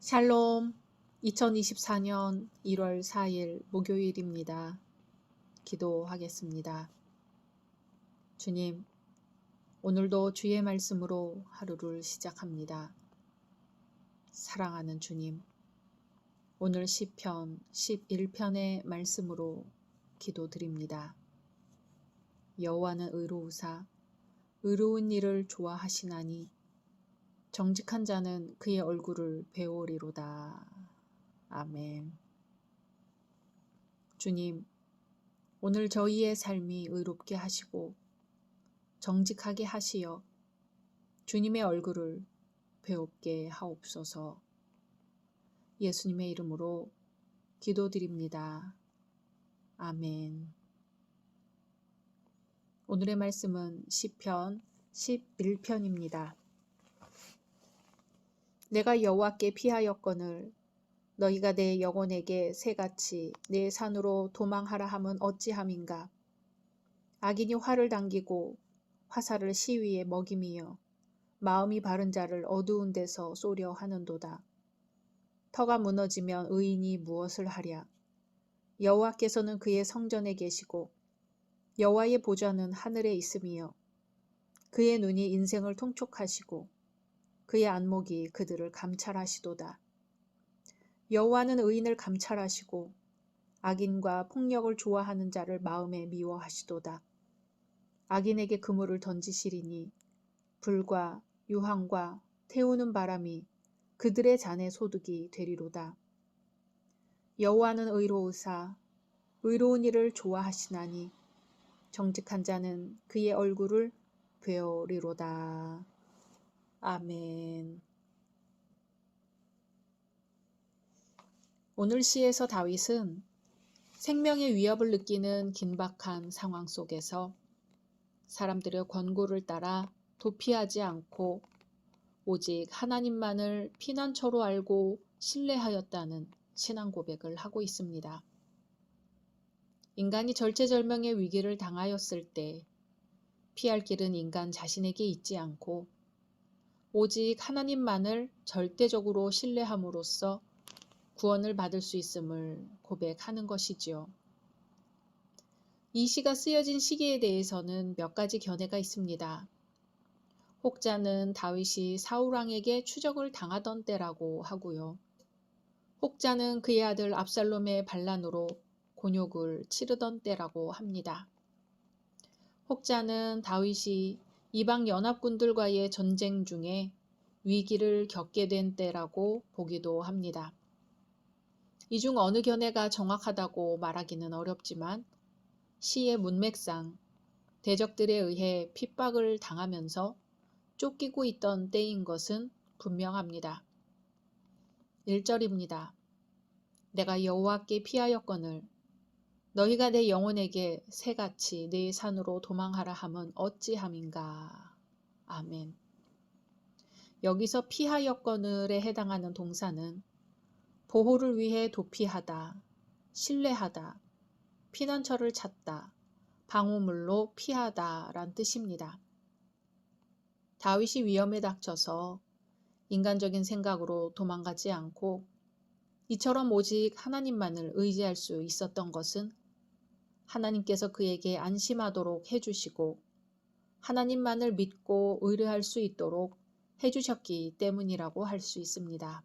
샬롬. 2024년 1월 4일 목요일입니다. 기도하겠습니다. 주님, 오늘도 주의 말씀으로 하루를 시작합니다. 사랑하는 주님, 오늘 시편 11편의 말씀으로 기도드립니다. 여호와는 의로우사 의로운 일을 좋아하시나니 정직한 자는 그의 얼굴을 배우리로다. 아멘. 주님, 오늘 저희의 삶이 의롭게 하시고 정직하게 하시어 주님의 얼굴을 배웁게 하옵소서. 예수님의 이름으로 기도드립니다. 아멘. 오늘의 말씀은 시편 11편입니다. 내가 여호와께 피하였거늘 너희가 내 영혼에게 새같이 내 산으로 도망하라 함은 어찌함인가. 악인이 활을 당기고 화살을 시위에 먹임이여 마음이 바른 자를 어두운 데서 쏘려 하는도다. 터가 무너지면 의인이 무엇을 하랴. 여호와께서는 그의 성전에 계시고 여호와의 보좌는 하늘에 있음이여 그의 눈이 인생을 통촉하시고 그의 안목이 그들을 감찰하시도다. 여호와는 의인을 감찰하시고 악인과 폭력을 좋아하는 자를 마음에 미워하시도다. 악인에게 그물을 던지시리니 불과 유황과 태우는 바람이 그들의 잔의 소득이 되리로다. 여호와는 의로우사 의로운 일을 좋아하시나니 정직한 자는 그의 얼굴을 배우리로다. 아멘. 오늘 시에서 다윗은 생명의 위협을 느끼는 긴박한 상황 속에서 사람들의 권고를 따라 도피하지 않고 오직 하나님만을 피난처로 알고 신뢰하였다는 신앙 고백을 하고 있습니다. 인간이 절체절명의 위기를 당하였을 때 피할 길은 인간 자신에게 있지 않고 오직 하나님만을 절대적으로 신뢰함으로써 구원을 받을 수 있음을 고백하는 것이지요. 이 시가 쓰여진 시기에 대해서는 몇 가지 견해가 있습니다. 혹자는 다윗이 사울왕에게 추적을 당하던 때라고 하고요. 혹자는 그의 아들 압살롬의 반란으로 곤욕을 치르던 때라고 합니다. 혹자는 다윗이 이방 연합군들과의 전쟁 중에 위기를 겪게 된 때라고 보기도 합니다. 이 중 어느 견해가 정확하다고 말하기는 어렵지만 시의 문맥상 대적들에 의해 핍박을 당하면서 쫓기고 있던 때인 것은 분명합니다. 1절입니다. 내가 여호와께 피하였거늘 너희가 내 영혼에게 새같이 내 산으로 도망하라 함은 어찌함인가. 아멘. 여기서 피하였거늘에 해당하는 동사는 보호를 위해 도피하다, 신뢰하다, 피난처를 찾다, 방어물로 피하다 란 뜻입니다. 다윗이 위험에 닥쳐서 인간적인 생각으로 도망가지 않고 이처럼 오직 하나님만을 의지할 수 있었던 것은 하나님께서 그에게 안심하도록 해주시고 하나님만을 믿고 의뢰할 수 있도록 해주셨기 때문이라고 할 수 있습니다.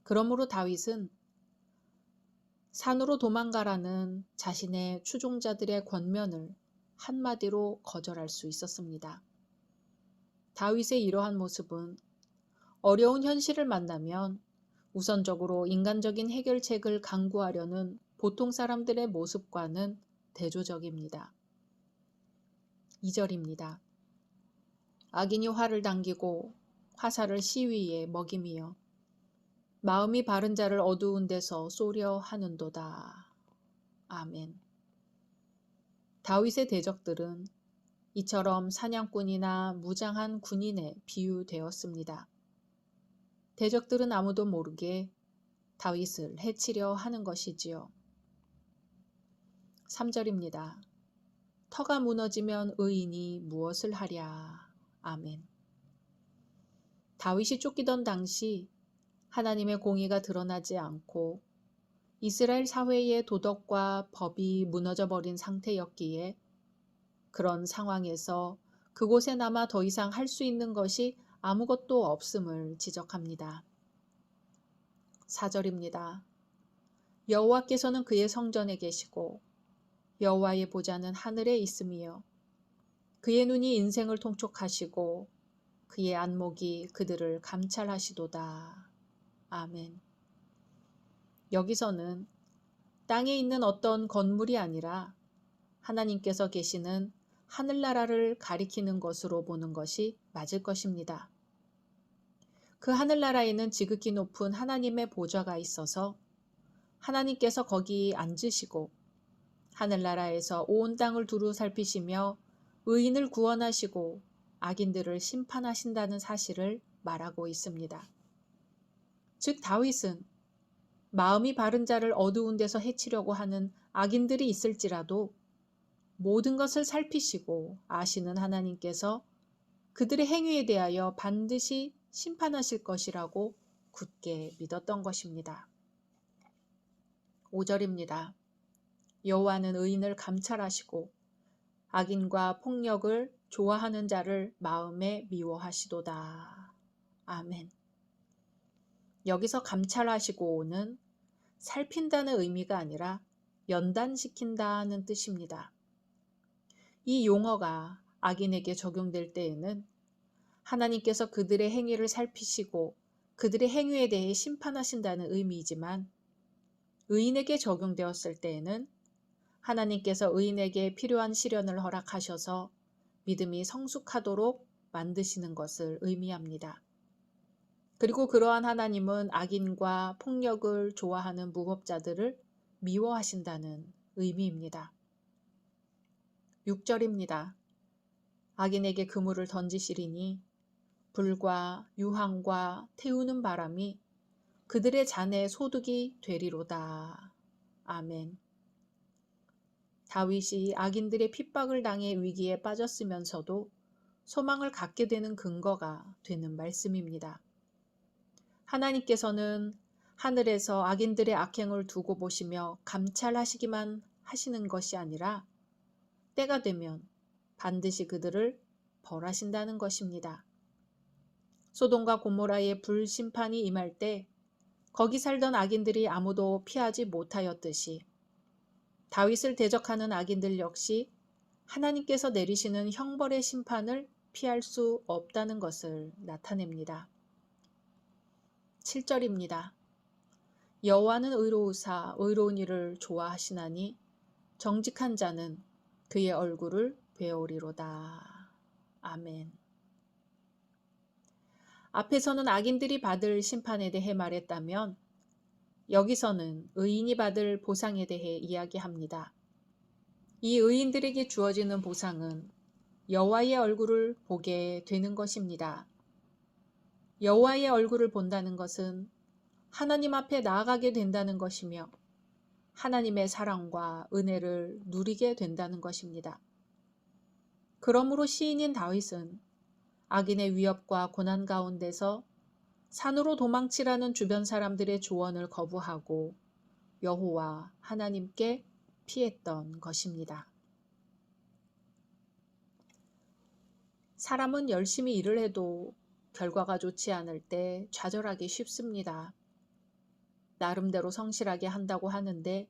그러므로 다윗은 산으로 도망가라는 자신의 추종자들의 권면을 한마디로 거절할 수 있었습니다. 다윗의 이러한 모습은 어려운 현실을 만나면 우선적으로 인간적인 해결책을 강구하려는 보통 사람들의 모습과는 대조적입니다. 2절입니다. 악인이 활을 당기고 화살을 시위에 먹임이여 마음이 바른 자를 어두운 데서 쏘려 하는도다. 아멘. 다윗의 대적들은 이처럼 사냥꾼이나 무장한 군인에 비유되었습니다. 대적들은 아무도 모르게 다윗을 해치려 하는 것이지요. 3절입니다. 터가 무너지면 의인이 무엇을 하랴. 아멘. 다윗이 쫓기던 당시 하나님의 공의가 드러나지 않고 이스라엘 사회의 도덕과 법이 무너져 버린 상태였기에 그런 상황에서 그곳에 남아 더 이상 할 수 있는 것이 아무것도 없음을 지적합니다. 4절입니다. 여호와께서는 그의 성전에 계시고 여호와의 보좌는 하늘에 있음이요 그의 눈이 인생을 통촉하시고 그의 안목이 그들을 감찰하시도다. 아멘. 여기서는 땅에 있는 어떤 건물이 아니라 하나님께서 계시는 하늘나라를 가리키는 것으로 보는 것이 맞을 것입니다. 그 하늘나라에는 지극히 높은 하나님의 보좌가 있어서 하나님께서 거기 앉으시고 하늘나라에서 온 땅을 두루 살피시며 의인을 구원하시고 악인들을 심판하신다는 사실을 말하고 있습니다. 즉 다윗은 마음이 바른 자를 어두운 데서 해치려고 하는 악인들이 있을지라도 모든 것을 살피시고 아시는 하나님께서 그들의 행위에 대하여 반드시 심판하실 것이라고 굳게 믿었던 것입니다. 5절입니다. 여호와는 의인을 감찰하시고 악인과 폭력을 좋아하는 자를 마음에 미워하시도다. 아멘. 여기서 감찰하시고는 살핀다는 의미가 아니라 연단시킨다는 뜻입니다. 이 용어가 악인에게 적용될 때에는 하나님께서 그들의 행위를 살피시고 그들의 행위에 대해 심판하신다는 의미이지만 의인에게 적용되었을 때에는 하나님께서 의인에게 필요한 시련을 허락하셔서 믿음이 성숙하도록 만드시는 것을 의미합니다. 그리고 그러한 하나님은 악인과 폭력을 좋아하는 무법자들을 미워하신다는 의미입니다. 6절입니다. 악인에게 그물을 던지시리니 불과 유황과 태우는 바람이 그들의 잔에 소득이 되리로다. 아멘. 다윗이 악인들의 핍박을 당해 위기에 빠졌으면서도 소망을 갖게 되는 근거가 되는 말씀입니다. 하나님께서는 하늘에서 악인들의 악행을 두고 보시며 감찰하시기만 하시는 것이 아니라 때가 되면 반드시 그들을 벌하신다는 것입니다. 소돔과 고모라의 불심판이 임할 때 거기 살던 악인들이 아무도 피하지 못하였듯이 다윗을 대적하는 악인들 역시 하나님께서 내리시는 형벌의 심판을 피할 수 없다는 것을 나타냅니다. 7절입니다. 여호와는 의로우사 의로운 일을 좋아하시나니 정직한 자는 그의 얼굴을 배우리로다. 아멘. 앞에서는 악인들이 받을 심판에 대해 말했다면 여기서는 의인이 받을 보상에 대해 이야기합니다. 이 의인들에게 주어지는 보상은 여호와의 얼굴을 보게 되는 것입니다. 여호와의 얼굴을 본다는 것은 하나님 앞에 나아가게 된다는 것이며 하나님의 사랑과 은혜를 누리게 된다는 것입니다. 그러므로 시인인 다윗은 악인의 위협과 고난 가운데서 산으로 도망치라는 주변 사람들의 조언을 거부하고 여호와 하나님께 피했던 것입니다. 사람은 열심히 일을 해도 결과가 좋지 않을 때 좌절하기 쉽습니다. 나름대로 성실하게 한다고 하는데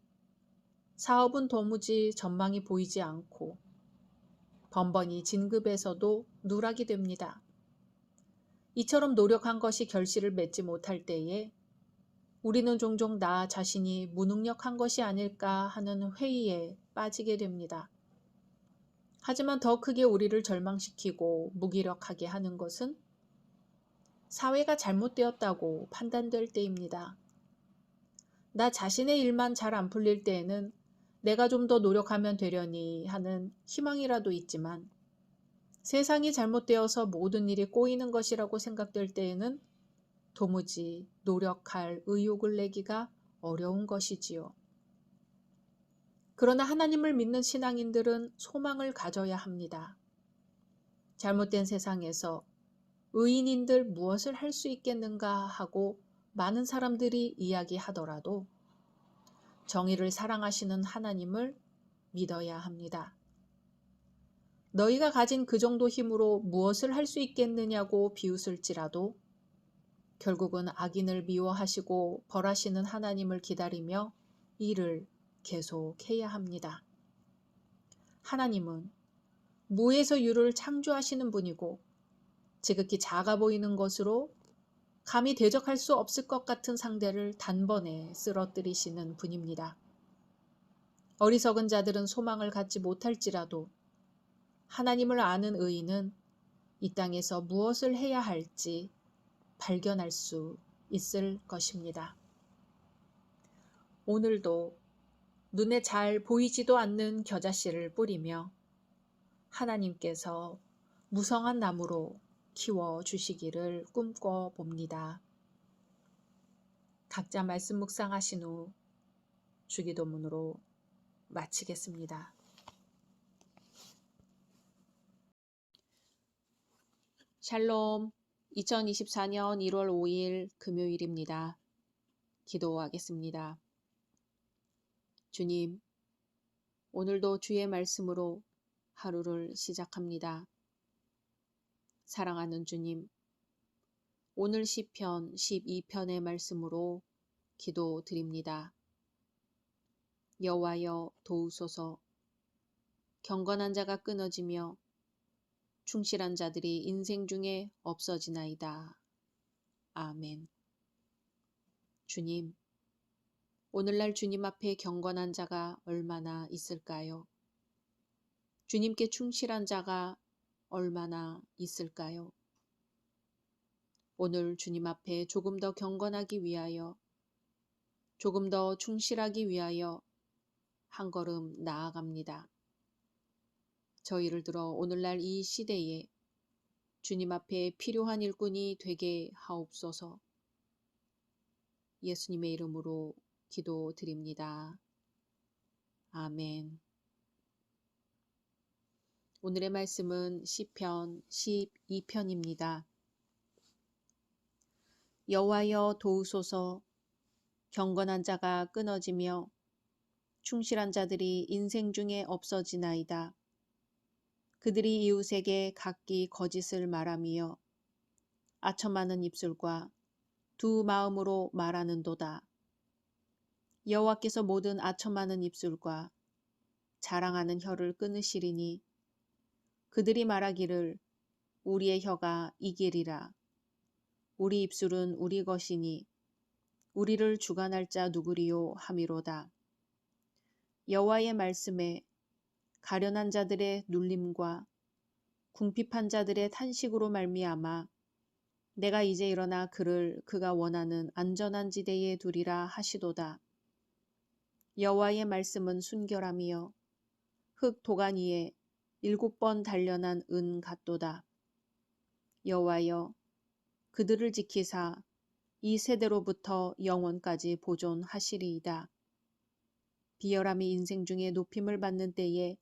사업은 도무지 전망이 보이지 않고 번번이 진급에서도 누락이 됩니다. 이처럼 노력한 것이 결실을 맺지 못할 때에 우리는 종종 나 자신이 무능력한 것이 아닐까 하는 회의에 빠지게 됩니다. 하지만 더 크게 우리를 절망시키고 무기력하게 하는 것은 사회가 잘못되었다고 판단될 때입니다. 나 자신의 일만 잘 안 풀릴 때에는 내가 좀 더 노력하면 되려니 하는 희망이라도 있지만 세상이 잘못되어서 모든 일이 꼬이는 것이라고 생각될 때에는 도무지 노력할 의욕을 내기가 어려운 것이지요. 그러나 하나님을 믿는 신앙인들은 소망을 가져야 합니다. 잘못된 세상에서 의인인들 무엇을 할 수 있겠는가 하고 많은 사람들이 이야기하더라도 정의를 사랑하시는 하나님을 믿어야 합니다. 너희가 가진 그 정도 힘으로 무엇을 할 수 있겠느냐고 비웃을지라도 결국은 악인을 미워하시고 벌하시는 하나님을 기다리며 일을 계속해야 합니다. 하나님은 무에서 유를 창조하시는 분이고 지극히 작아 보이는 것으로 감히 대적할 수 없을 것 같은 상대를 단번에 쓰러뜨리시는 분입니다. 어리석은 자들은 소망을 갖지 못할지라도 하나님을 아는 의인은 이 땅에서 무엇을 해야 할지 발견할 수 있을 것입니다. 오늘도 눈에 잘 보이지도 않는 겨자씨를 뿌리며 하나님께서 무성한 나무로 키워주시기를 꿈꿔 봅니다. 각자 말씀 묵상하신 후 주기도문으로 마치겠습니다. 샬롬, 2024년 1월 5일 금요일입니다. 기도하겠습니다. 주님, 오늘도 주의 말씀으로 하루를 시작합니다. 사랑하는 주님, 오늘 시편 12편의 말씀으로 기도드립니다. 여호와여 도우소서. 경건한 자가 끊어지며 충실한 자들이 인생 중에 없어지나이다. 아멘. 주님, 오늘날 주님 앞에 경건한 자가 얼마나 있을까요? 주님께 충실한 자가 얼마나 있을까요? 오늘 주님 앞에 조금 더 경건하기 위하여, 조금 더 충실하기 위하여 한 걸음 나아갑니다. 저희를 들어 오늘날 이 시대에 주님 앞에 필요한 일꾼이 되게 하옵소서. 예수님의 이름으로 기도드립니다. 아멘. 오늘의 말씀은 시편 12편입니다. 여호와여 도우소서. 경건한 자가 끊어지며 충실한 자들이 인생 중에 없어지나이다. 그들이 이웃에게 각기 거짓을 말하며 아첨하는 입술과 두 마음으로 말하는도다. 여호와께서 모든 아첨하는 입술과 자랑하는 혀를 끊으시리니 그들이 말하기를 우리의 혀가 이기리라. 우리 입술은 우리 것이니 우리를 주관할 자 누구리요 하미로다. 여호와의 말씀에 가련한 자들의 눌림과 궁핍한 자들의 탄식으로 말미암아 내가 이제 일어나 그를 그가 원하는 안전한 지대에 두리라 하시도다. 여호와의 말씀은 순결하며 흙 도간 위에 7번 단련한 은 같도다. 여호와여 그들을 지키사 이 세대로부터 영원까지 보존하시리이다. 비열함이 인생 중에 높임을 받는 때에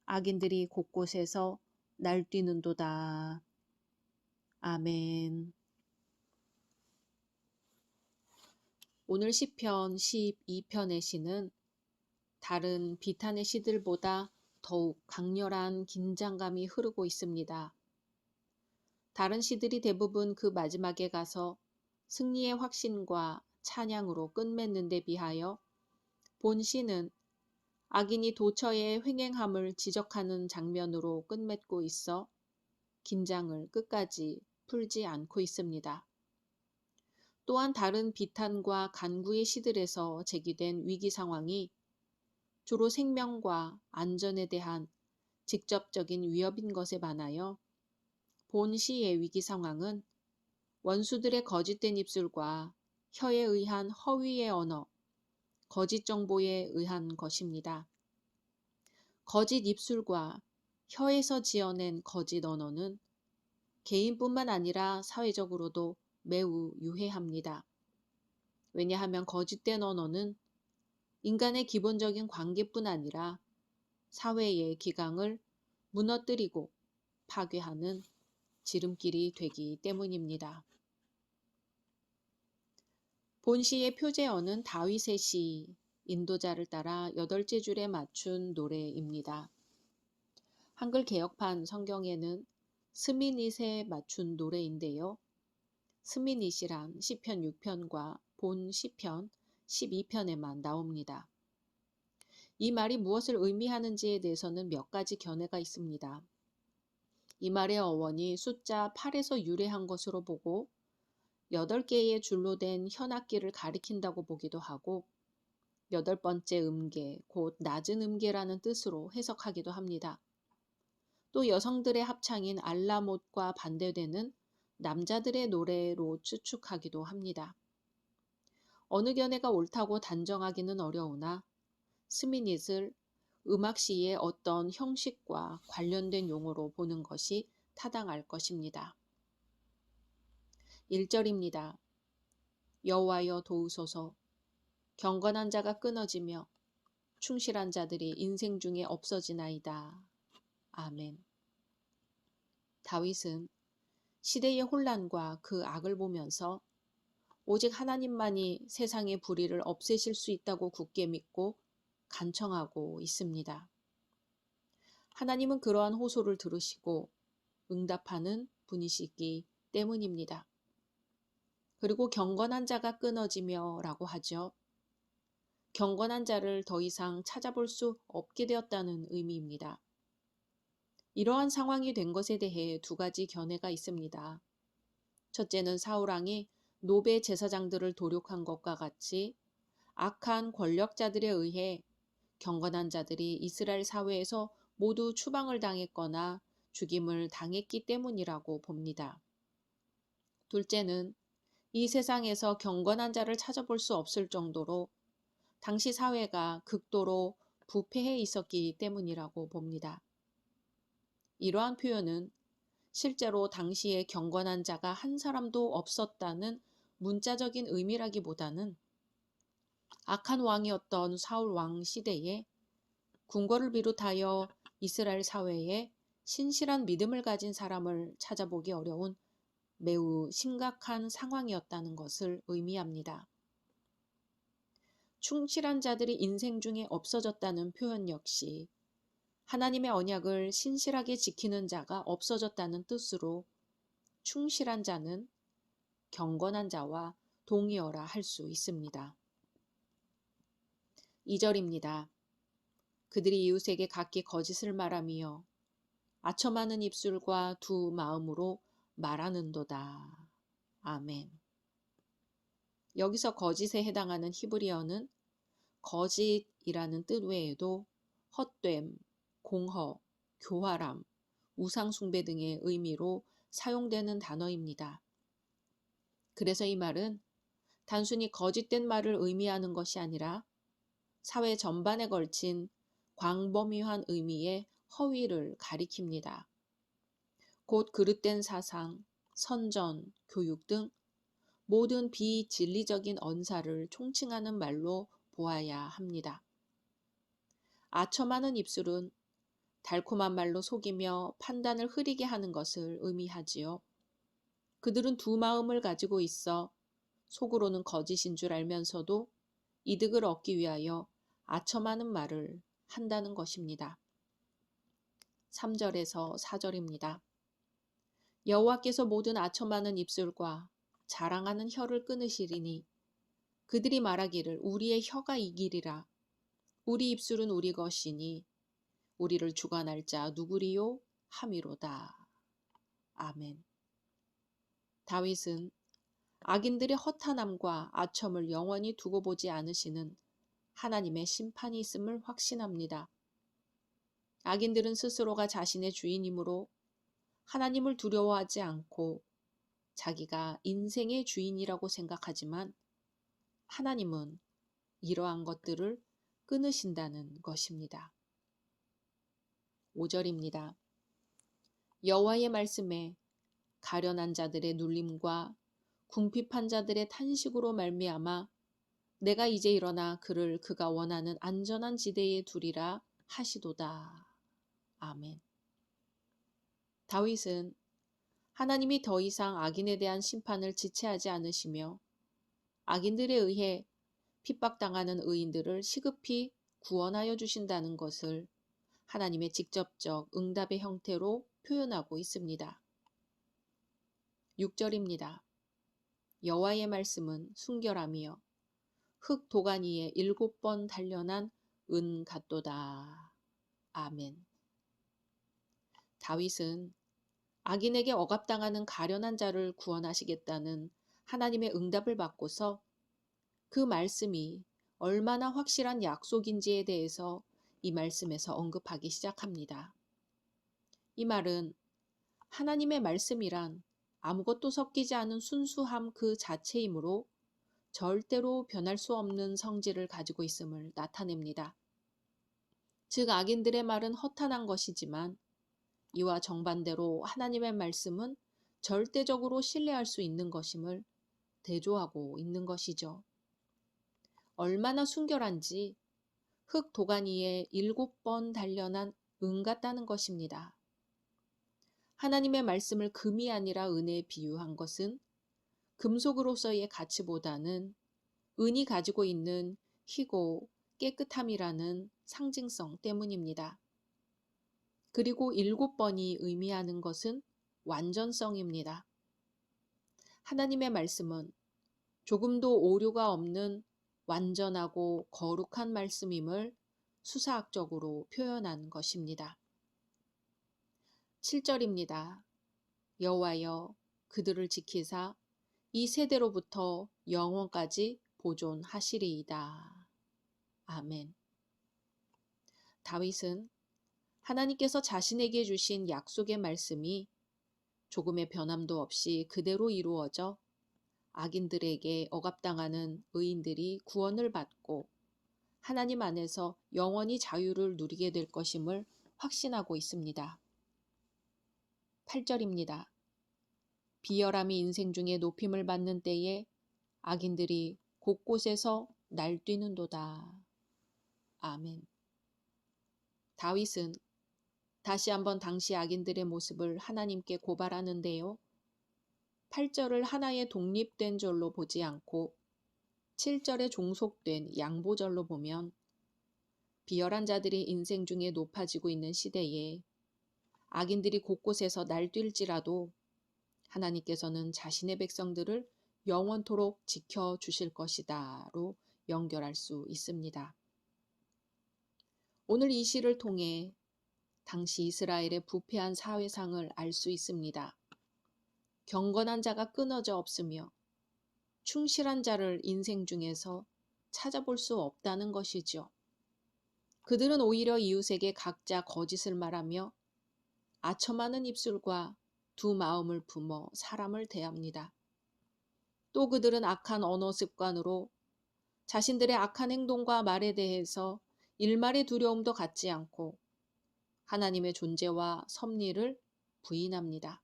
악인들이 곳곳에서 날뛰는도다. 아멘. 오늘 시편 12편의 시는 다른 비탄의 시들보다 더욱 강렬한 긴장감이 흐르고 있습니다. 다른 시들이 대부분 그 마지막에 가서 승리의 확신과 찬양으로 끝맺는 데 비하여 본 시는 악인이 도처의 횡행함을 지적하는 장면으로 끝맺고 있어 긴장을 끝까지 풀지 않고 있습니다. 또한 다른 비탄과 간구의 시들에서 제기된 위기 상황이 주로 생명과 안전에 대한 직접적인 위협인 것에 반하여 본 시의 위기 상황은 원수들의 거짓된 입술과 혀에 의한 허위의 언어, 거짓 정보에 의한 것입니다. 거짓 입술과 혀에서 지어낸 거짓 언어는 개인뿐만 아니라 사회적으로도 매우 유해합니다. 왜냐하면 거짓된 언어는 인간의 기본적인 관계뿐 아니라 사회의 기강을 무너뜨리고 파괴하는 지름길이 되기 때문입니다. 본 시의 표제어는 다윗의 시, 인도자를 따라 8제줄에 맞춘 노래입니다. 한글 개역판 성경에는 스미닛에 맞춘 노래인데요. 스미닛이란 시편 6편과 본 시편 12편에만 나옵니다. 이 말이 무엇을 의미하는지에 대해서는 몇 가지 견해가 있습니다. 이 말의 어원이 숫자 8에서 유래한 것으로 보고 8개의 줄로 된 현악기를 가리킨다고 보기도 하고 8번째 음계, 곧 낮은 음계라는 뜻으로 해석하기도 합니다. 또 여성들의 합창인 알라못과 반대되는 남자들의 노래로 추측하기도 합니다. 어느 견해가 옳다고 단정하기는 어려우나 스미닛을 음악 시의 어떤 형식과 관련된 용어로 보는 것이 타당할 것입니다. 1절입니다. 여호와여 도우소서. 경건한 자가 끊어지며 충실한 자들이 인생 중에 없어지나이다. 아멘. 다윗은 시대의 혼란과 그 악을 보면서 오직 하나님만이 세상의 불의를 없애실 수 있다고 굳게 믿고 간청하고 있습니다. 하나님은 그러한 호소를 들으시고 응답하는 분이시기 때문입니다. 그리고 경건한 자가 끊어지며 라고 하죠. 경건한 자를 더 이상 찾아볼 수 없게 되었다는 의미입니다. 이러한 상황이 된 것에 대해 두 가지 견해가 있습니다. 첫째는 사울왕이 노베 제사장들을 도륙한 것과 같이 악한 권력자들에 의해 경건한 자들이 이스라엘 사회에서 모두 추방을 당했거나 죽임을 당했기 때문이라고 봅니다. 둘째는 이 세상에서 경건한 자를 찾아볼 수 없을 정도로 당시 사회가 극도로 부패해 있었기 때문이라고 봅니다. 이러한 표현은 실제로 당시에 경건한 자가 한 사람도 없었다는 문자적인 의미라기보다는 악한 왕이었던 사울 왕 시대에 궁궐을 비롯하여 이스라엘 사회에 신실한 믿음을 가진 사람을 찾아보기 어려운 매우 심각한 상황이었다는 것을 의미합니다. 충실한 자들이 인생 중에 없어졌다는 표현 역시 하나님의 언약을 신실하게 지키는 자가 없어졌다는 뜻으로 충실한 자는 경건한 자와 동의어라 할 수 있습니다. 2절입니다. 그들이 이웃에게 각기 거짓을 말하며 아첨하는 입술과 두 마음으로 말하는도다. 아멘. 여기서 거짓에 해당하는 히브리어는 거짓이라는 뜻 외에도 헛됨, 공허, 교활함, 우상숭배 등의 의미로 사용되는 단어입니다. 그래서 이 말은 단순히 거짓된 말을 의미하는 것이 아니라 사회 전반에 걸친 광범위한 의미의 허위를 가리킵니다. 곧 그릇된 사상, 선전, 교육 등 모든 비진리적인 언사를 총칭하는 말로 보아야 합니다. 아첨하는 입술은 달콤한 말로 속이며 판단을 흐리게 하는 것을 의미하지요. 그들은 두 마음을 가지고 있어 속으로는 거짓인 줄 알면서도 이득을 얻기 위하여 아첨하는 말을 한다는 것입니다. 3절에서 4절입니다. 여호와께서 모든 아첨하는 입술과 자랑하는 혀를 끊으시리니 그들이 말하기를 우리의 혀가 이기리라. 우리 입술은 우리 것이니 우리를 주관할 자 누구리요 함이로다. 아멘. 다윗은 악인들의 허탄함과 아첨을 영원히 두고 보지 않으시는 하나님의 심판이 있음을 확신합니다. 악인들은 스스로가 자신의 주인이므로 하나님을 두려워하지 않고 자기가 인생의 주인이라고 생각하지만 하나님은 이러한 것들을 끊으신다는 것입니다. 5절입니다. 여호와의 말씀에 가련한 자들의 눌림과 궁핍한 자들의 탄식으로 말미암아 내가 이제 일어나 그를 그가 원하는 안전한 지대에 두리라 하시도다. 아멘. 다윗은 하나님이 더 이상 악인에 대한 심판을 지체하지 않으시며 악인들에 의해 핍박당하는 의인들을 시급히 구원하여 주신다는 것을 하나님의 직접적 응답의 형태로 표현하고 있습니다. 6절입니다. 여호와의 말씀은 순결하며 흙 도가니에 7번 단련한 은 같도다. 아멘. 다윗은 악인에게 억압당하는 가련한 자를 구원하시겠다는 하나님의 응답을 받고서 그 말씀이 얼마나 확실한 약속인지에 대해서 이 말씀에서 언급하기 시작합니다. 이 말은 하나님의 말씀이란 아무것도 섞이지 않은 순수함 그 자체이므로 절대로 변할 수 없는 성질을 가지고 있음을 나타냅니다. 즉 악인들의 말은 허탄한 것이지만 이와 정반대로 하나님의 말씀은 절대적으로 신뢰할 수 있는 것임을 대조하고 있는 것이죠. 얼마나 순결한지 흙 도가니에 7번 단련한 은 같다는 것입니다. 하나님의 말씀을 금이 아니라 은에 비유한 것은 금속으로서의 가치보다는 은이 가지고 있는 희고 깨끗함이라는 상징성 때문입니다. 그리고 7번이 의미하는 것은 완전성입니다. 하나님의 말씀은 조금도 오류가 없는 완전하고 거룩한 말씀임을 수사학적으로 표현한 것입니다. 7절입니다. 여호와여 그들을 지키사 이 세대로부터 영원까지 보존하시리이다. 아멘. 다윗은 하나님께서 자신에게 주신 약속의 말씀이 조금의 변함도 없이 그대로 이루어져 악인들에게 억압당하는 의인들이 구원을 받고 하나님 안에서 영원히 자유를 누리게 될 것임을 확신하고 있습니다. 8절입니다. 비열함이 인생 중에 높임을 받는 때에 악인들이 곳곳에서 날뛰는도다. 아멘. 다윗은 다시 한번 당시 악인들의 모습을 하나님께 고발하는데요. 8절을 하나의 독립된 절로 보지 않고 7절에 종속된 양보절로 보면 비열한 자들이 인생 중에 높아지고 있는 시대에 악인들이 곳곳에서 날뛸지라도 하나님께서는 자신의 백성들을 영원토록 지켜주실 것이다로 연결할 수 있습니다. 오늘 이 시를 통해 당시 이스라엘의 부패한 사회상을 알 수 있습니다. 경건한 자가 끊어져 없으며 충실한 자를 인생 중에서 찾아볼 수 없다는 것이죠. 그들은 오히려 이웃에게 각자 거짓을 말하며 아첨하는 입술과 두 마음을 품어 사람을 대합니다. 또 그들은 악한 언어 습관으로 자신들의 악한 행동과 말에 대해서 일말의 두려움도 갖지 않고 하나님의 존재와 섭리를 부인합니다.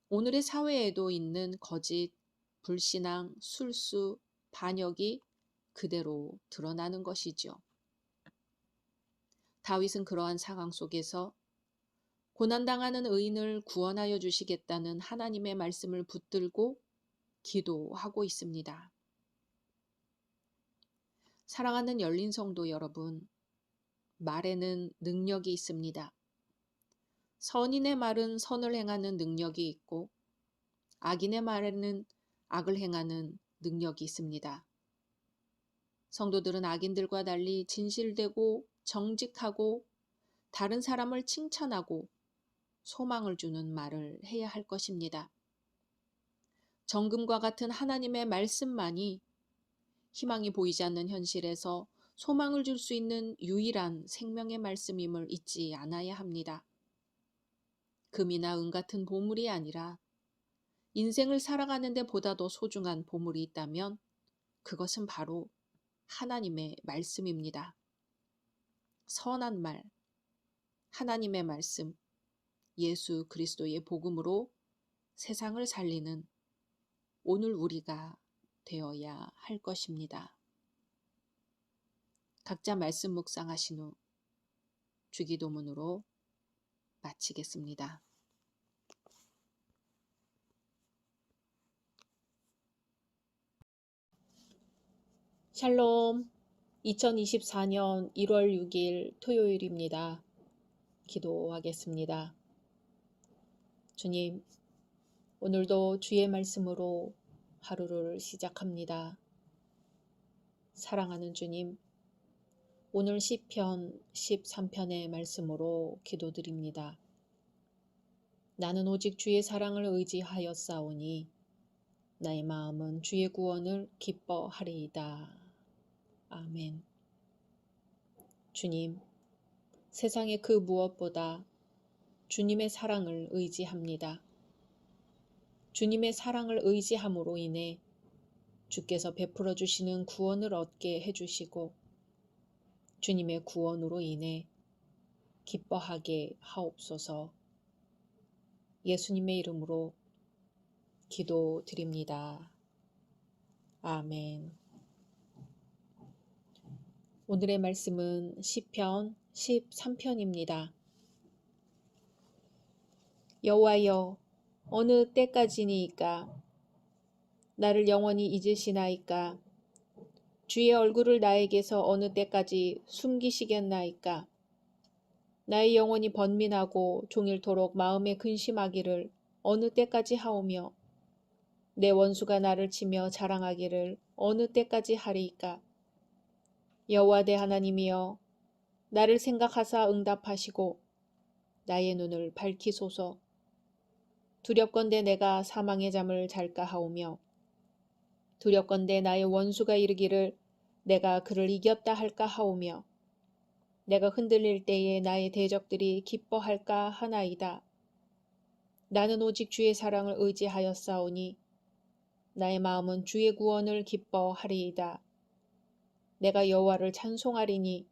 오늘의 사회에도 있는 거짓, 불신앙, 술수, 반역이 그대로 드러나는 것이죠. 다윗은 그러한 상황 속에서 고난당하는 의인을 구원하여 주시겠다는 하나님의 말씀을 붙들고 기도하고 있습니다. 사랑하는 열린 성도 여러분, 말에는 능력이 있습니다. 선인의 말은 선을 행하는 능력이 있고 악인의 말에는 악을 행하는 능력이 있습니다. 성도들은 악인들과 달리 진실되고 정직하고 다른 사람을 칭찬하고 소망을 주는 말을 해야 할 것입니다. 정금과 같은 하나님의 말씀만이 희망이 보이지 않는 현실에서 소망을 줄 수 있는 유일한 생명의 말씀임을 잊지 않아야 합니다. 금이나 은 같은 보물이 아니라 인생을 살아가는 데 보다 더 소중한 보물이 있다면 그것은 바로 하나님의 말씀입니다. 선한 말, 하나님의 말씀, 예수 그리스도의 복음으로 세상을 살리는 오늘 우리가 되어야 할 것입니다. 각자 말씀 묵상하신 후 주기도문으로 마치겠습니다. 샬롬. 2024년 1월 6일 토요일입니다. 기도하겠습니다. 주님, 오늘도 주의 말씀으로 하루를 시작합니다. 사랑하는 주님, 오늘 시편 13편의 말씀으로 기도드립니다. 나는 오직 주의 사랑을 의지하였사오니 나의 마음은 주의 구원을 기뻐하리이다. 아멘. 주님, 세상의 그 무엇보다 주님의 사랑을 의지합니다. 주님의 사랑을 의지함으로 인해 주께서 베풀어 주시는 구원을 얻게 해주시고 주님의 구원으로 인해 기뻐하게 하옵소서. 예수님의 이름으로 기도드립니다. 아멘. 오늘의 말씀은 시편 13편입니다. 여호와여, 어느 때까지니이까? 나를 영원히 잊으시나이까? 주의 얼굴을 나에게서 어느 때까지 숨기시겠나이까? 나의 영혼이 번민하고 종일토록 마음에 근심하기를 어느 때까지 하오며 내 원수가 나를 치며 자랑하기를 어느 때까지 하리이까? 여호와 내 하나님이여, 나를 생각하사 응답하시고 나의 눈을 밝히소서. 두렵건대 내가 사망의 잠을 잘까 하오며 두렵건대 나의 원수가 이르기를 내가 그를 이겼다 할까 하오며 내가 흔들릴 때에 나의 대적들이 기뻐할까 하나이다. 나는 오직 주의 사랑을 의지하였사오니 나의 마음은 주의 구원을 기뻐하리이다. 내가 여호와를 찬송하리니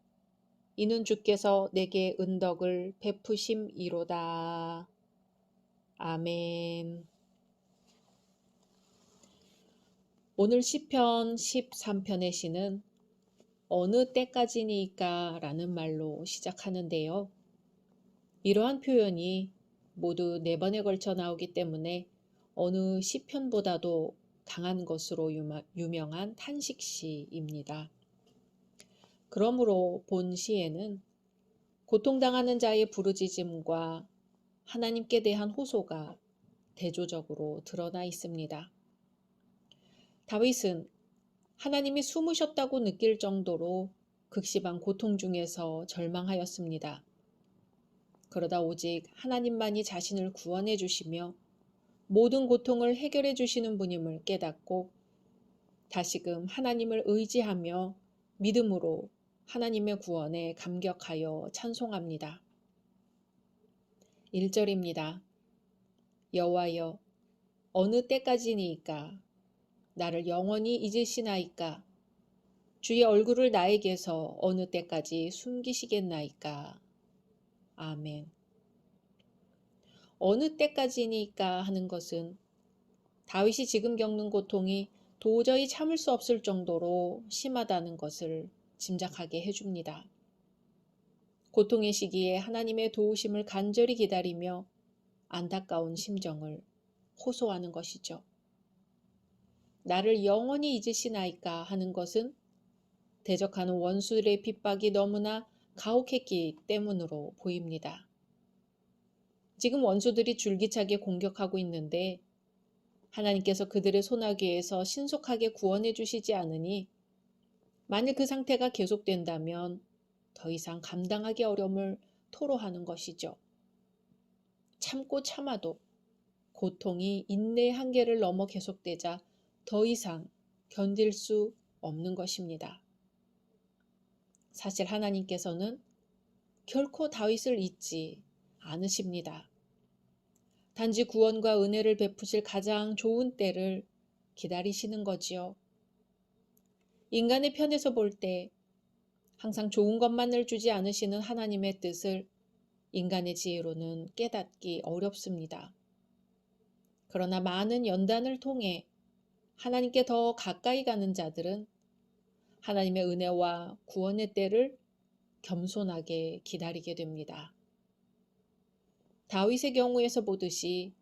이는 주께서 내게 은덕을 베푸심이로다. 아멘. 오늘 시편 13편의 시는 어느 때까지니까 라는 말로 시작하는데요. 이러한 표현이 모두 4번에 걸쳐 나오기 때문에 어느 시편보다도 강한 것으로 유명한 탄식시입니다. 그러므로 본 시에는 고통당하는 자의 부르짖음과 하나님께 대한 호소가 대조적으로 드러나 있습니다. 다윗은 하나님이 숨으셨다고 느낄 정도로 극심한 고통 중에서 절망하였습니다. 그러다 오직 하나님만이 자신을 구원해 주시며 모든 고통을 해결해 주시는 분임을 깨닫고 다시금 하나님을 의지하며 믿음으로 하나님의 구원에 감격하여 찬송합니다. 1절입니다. 여호와여, 어느 때까지니이까? 나를 영원히 잊으시나이까? 주의 얼굴을 나에게서 어느 때까지 숨기시겠나이까? 아멘. 어느 때까지니까 하는 것은 다윗이 지금 겪는 고통이 도저히 참을 수 없을 정도로 심하다는 것을 짐작하게 해줍니다. 고통의 시기에 하나님의 도우심을 간절히 기다리며 안타까운 심정을 호소하는 것이죠. 나를 영원히 잊으시나이까 하는 것은 대적하는 원수들의 핍박이 너무나 가혹했기 때문으로 보입니다. 지금 원수들이 줄기차게 공격하고 있는데 하나님께서 그들의 소나기에서 신속하게 구원해 주시지 않으니 만일 그 상태가 계속된다면 더 이상 감당하기 어려움을 토로하는 것이죠. 참고 참아도 고통이 인내의 한계를 넘어 계속되자 더 이상 견딜 수 없는 것입니다. 사실 하나님께서는 결코 다윗을 잊지 않으십니다. 단지 구원과 은혜를 베푸실 가장 좋은 때를 기다리시는 거지요. 인간의 편에서 볼 때 항상 좋은 것만을 주지 않으시는 하나님의 뜻을 인간의 지혜로는 깨닫기 어렵습니다. 그러나 많은 연단을 통해 하나님께 더 가까이 가는 자들은 하나님의 은혜와 구원의 때를 겸손하게 기다리게 됩니다. 다윗의 경우에서 보듯이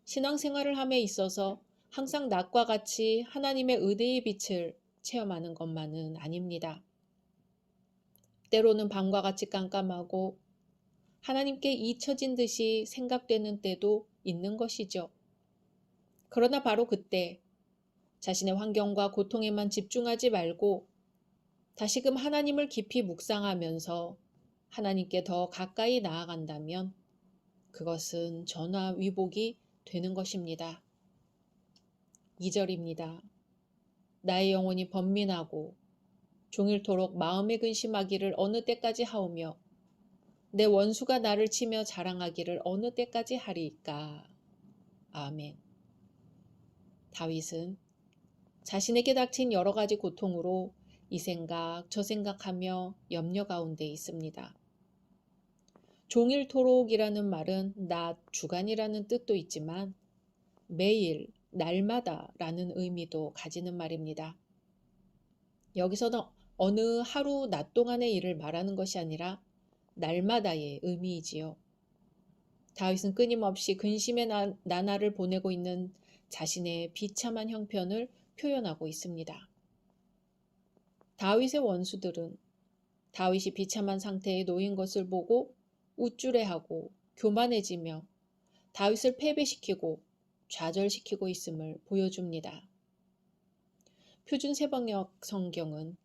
신앙생활을 함에 있어서 항상 낮과 같이 하나님의 은혜의 빛을 체험하는 것만은 아닙니다. 때로는 밤과 같이 깜깜하고 하나님께 잊혀진 듯이 생각되는 때도 있는 것이죠. 그러나 바로 그때 자신의 환경과 고통에만 집중하지 말고 다시금 하나님을 깊이 묵상하면서 하나님께 더 가까이 나아간다면 그것은 전화위복이 되는 것입니다. 2절입니다. 나의 영혼이 번민하고 종일토록 마음에 근심하기를 어느 때까지 하오며 내 원수가 나를 치며 자랑하기를 어느 때까지 하리이까. 아멘. 다윗은 자신에게 닥친 여러 가지 고통으로 이 생각 저 생각하며 염려 가운데 있습니다. 종일토록이라는 말은 낮, 주간이라는 뜻도 있지만 매일, 날마다라는 의미도 가지는 말입니다. 여기서는 어느 하루 낮 동안의 일을 말하는 것이 아니라 날마다의 의미이지요. 다윗은 끊임없이 근심의 나날을 보내고 있는 자신의 비참한 형편을 표현하고 있습니다. 다윗의 원수들은 다윗이 비참한 상태에 놓인 것을 보고 우쭐해하고 교만해지며 다윗을 패배시키고 좌절시키고 있음을 보여줍니다. 표준 새번역 성경은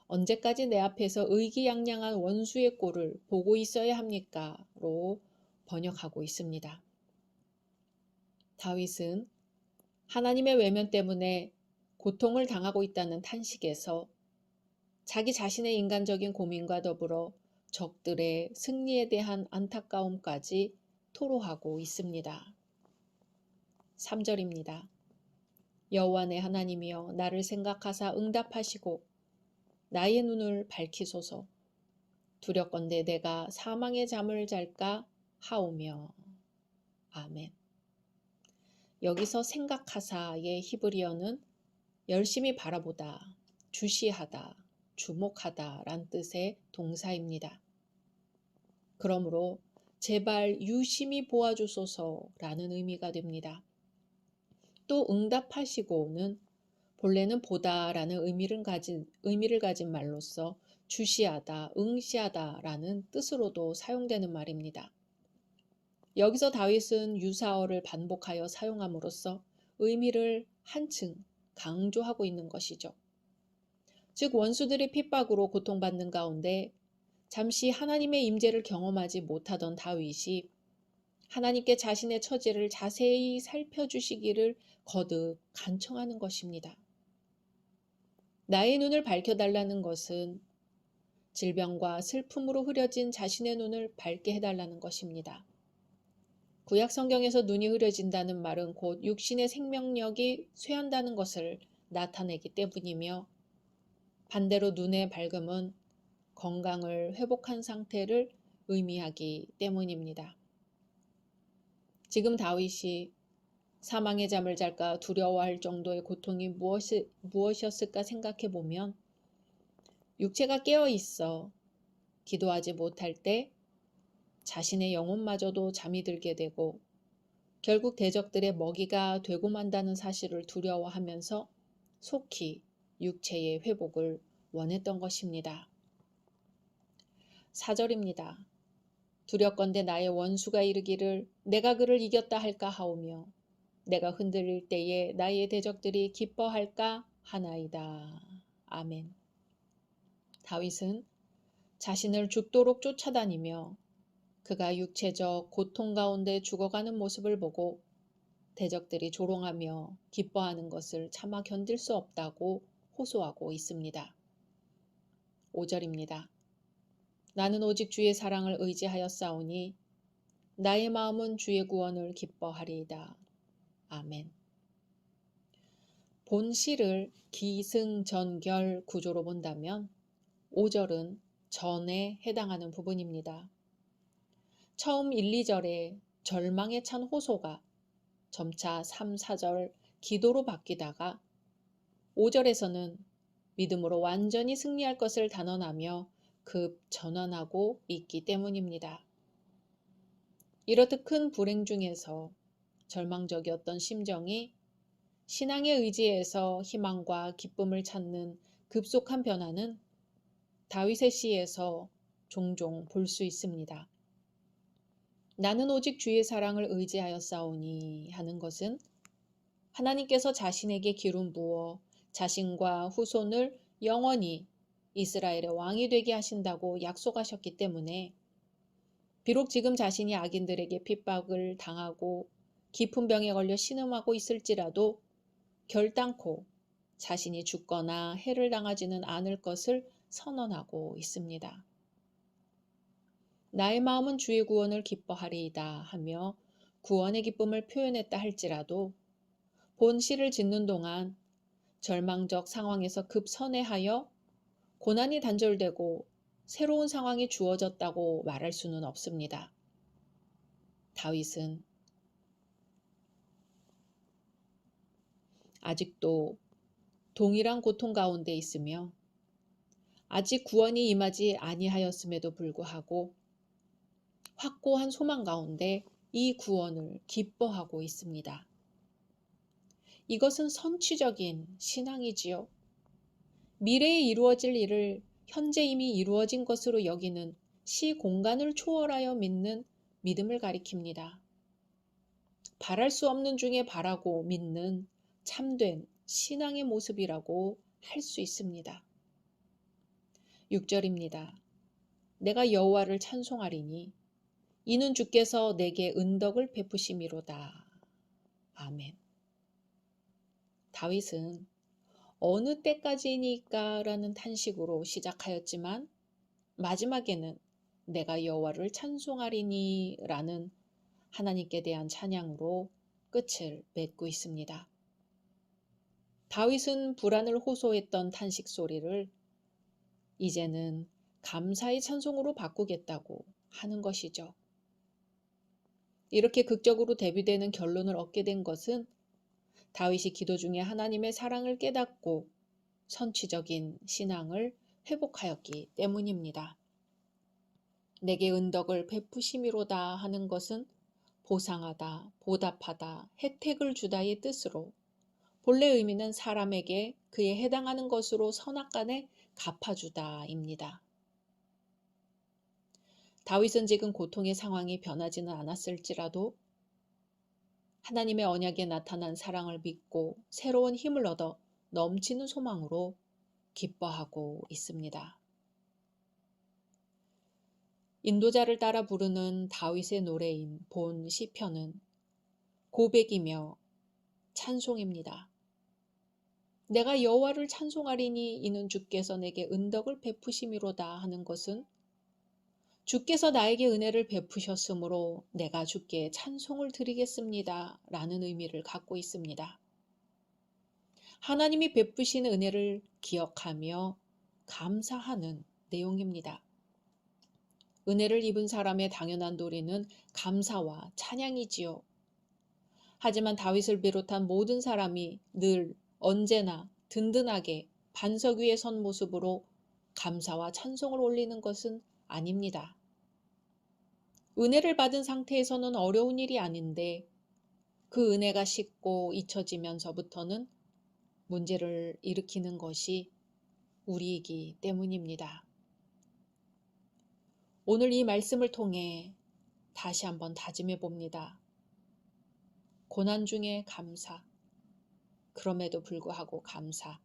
언제까지 내 앞에서 의기양양한 원수의 꼴을 보고 있어야 합니까? 로 번역하고 있습니다. 다윗은 하나님의 외면 때문에 고통을 당하고 있다는 탄식에서 자기 자신의 인간적인 고민과 더불어 적들의 승리에 대한 안타까움까지 토로하고 있습니다. 3절입니다. 여호와 내 하나님이여 나를 생각하사 응답하시고 나의 눈을 밝히소서. 두렵건대 내가 사망의 잠을 잘까 하오며. 아멘. 여기서 생각하사의 히브리어는 열심히 바라보다, 주시하다, 주목하다 란 뜻의 동사입니다. 그러므로 제발 유심히 보아주소서라는 의미가 됩니다. 또 응답하시고는 본래는 보다라는 의미를 가진 말로서 주시하다, 응시하다라는 뜻으로도 사용되는 말입니다. 여기서 다윗은 유사어를 반복하여 사용함으로써 의미를 한층 강조하고 있는 것이죠. 즉 원수들의 핍박으로 고통받는 가운데 잠시 하나님의 임재를 경험하지 못하던 다윗이 하나님께 자신의 처지를 자세히 살펴주시기를 거듭 간청하는 것입니다. 나의 눈을 밝혀달라는 것은 질병과 슬픔으로 흐려진 자신의 눈을 밝게 해달라는 것입니다. 구약 성경에서 눈이 흐려진다는 말은 곧 육신의 생명력이 쇠한다는 것을 나타내기 때문이며 반대로 눈의 밝음은 건강을 회복한 상태를 의미하기 때문입니다. 지금 다윗이 사망의 잠을 잘까 두려워할 정도의 고통이 무엇이었을까 생각해 보면 육체가 깨어 있어 기도하지 못할 때 자신의 영혼마저도 잠이 들게 되고 결국 대적들의 먹이가 되고 만다는 사실을 두려워하면서 속히 육체의 회복을 원했던 것입니다. 4절입니다. 두렵건대 나의 원수가 이르기를 내가 그를 이겼다 할까 하오며 내가 흔들릴 때에 나의 대적들이 기뻐할까 하나이다. 아멘. 다윗은 자신을 죽도록 쫓아다니며 그가 육체적 고통 가운데 죽어가는 모습을 보고 대적들이 조롱하며 기뻐하는 것을 차마 견딜 수 없다고 호소하고 있습니다. 5절입니다. 나는 오직 주의 사랑을 의지하여 싸우니 나의 마음은 주의 구원을 기뻐하리이다. 아멘. 본 시를 기승전결 구조로 본다면 5절은 전에 해당하는 부분입니다. 처음 1, 2절에 절망에 찬 호소가 점차 3, 4절 기도로 바뀌다가 5절에서는 믿음으로 완전히 승리할 것을 단언하며 급 전환하고 있기 때문입니다. 이렇듯 큰 불행 중에서 절망적이었던 심정이 신앙의 의지에서 희망과 기쁨을 찾는 급속한 변화는 다윗의 시에서 종종 볼 수 있습니다. 나는 오직 주의 사랑을 의지하여 싸우니 하는 것은 하나님께서 자신에게 기름 부어 자신과 후손을 영원히 이스라엘의 왕이 되게 하신다고 약속하셨기 때문에 비록 지금 자신이 악인들에게 핍박을 당하고 깊은 병에 걸려 신음하고 있을지라도 결단코 자신이 죽거나 해를 당하지는 않을 것을 선언하고 있습니다. 나의 마음은 주의 구원을 기뻐하리이다 하며 구원의 기쁨을 표현했다 할지라도 본 시를 짓는 동안 절망적 상황에서 급선회하여 고난이 단절되고 새로운 상황이 주어졌다고 말할 수는 없습니다. 다윗은 아직도 동일한 고통 가운데 있으며 아직 구원이 임하지 아니하였음에도 불구하고 확고한 소망 가운데 이 구원을 기뻐하고 있습니다. 이것은 선취적인 신앙이지요. 미래에 이루어질 일을 현재 이미 이루어진 것으로 여기는 시공간을 초월하여 믿는 믿음을 가리킵니다. 바랄 수 없는 중에 바라고 믿는 참된 신앙의 모습이라고 할 수 있습니다. 6절입니다. 내가 여호와를 찬송하리니 이는 주께서 내게 은덕을 베푸심이로다. 아멘. 다윗은 어느 때까지니까 라는 탄식으로 시작하였지만 마지막에는 내가 여호와를 찬송하리니 라는 하나님께 대한 찬양으로 끝을 맺고 있습니다. 다윗은 불안을 호소했던 탄식 소리를 이제는 감사의 찬송으로 바꾸겠다고 하는 것이죠. 이렇게 극적으로 대비되는 결론을 얻게 된 것은 다윗이 기도 중에 하나님의 사랑을 깨닫고 선취적인 신앙을 회복하였기 때문입니다. 내게 은덕을 베푸심이로다 하는 것은 보상하다, 보답하다, 혜택을 주다의 뜻으로 본래 의미는 사람에게 그에 해당하는 것으로 선악간에 갚아주다입니다. 다윗은 지금 고통의 상황이 변하지는 않았을지라도 하나님의 언약에 나타난 사랑을 믿고 새로운 힘을 얻어 넘치는 소망으로 기뻐하고 있습니다. 인도자를 따라 부르는 다윗의 노래인 본 시편은 고백이며 찬송입니다. 내가 여호와를 찬송하리니 이는 주께서 내게 은덕을 베푸심이로다 하는 것은 주께서 나에게 은혜를 베푸셨으므로 내가 주께 찬송을 드리겠습니다 라는 의미를 갖고 있습니다. 하나님이 베푸신 은혜를 기억하며 감사하는 내용입니다. 은혜를 입은 사람의 당연한 도리는 감사와 찬양이지요. 하지만 다윗을 비롯한 모든 사람이 늘 언제나 든든하게 반석 위에 선 모습으로 감사와 찬송을 올리는 것은 아닙니다. 은혜를 받은 상태에서는 어려운 일이 아닌데 그 은혜가 식고 잊혀지면서부터는 문제를 일으키는 것이 우리이기 때문입니다. 오늘 이 말씀을 통해 다시 한번 다짐해 봅니다. 고난 중에 감사, 그럼에도 불구하고 감사,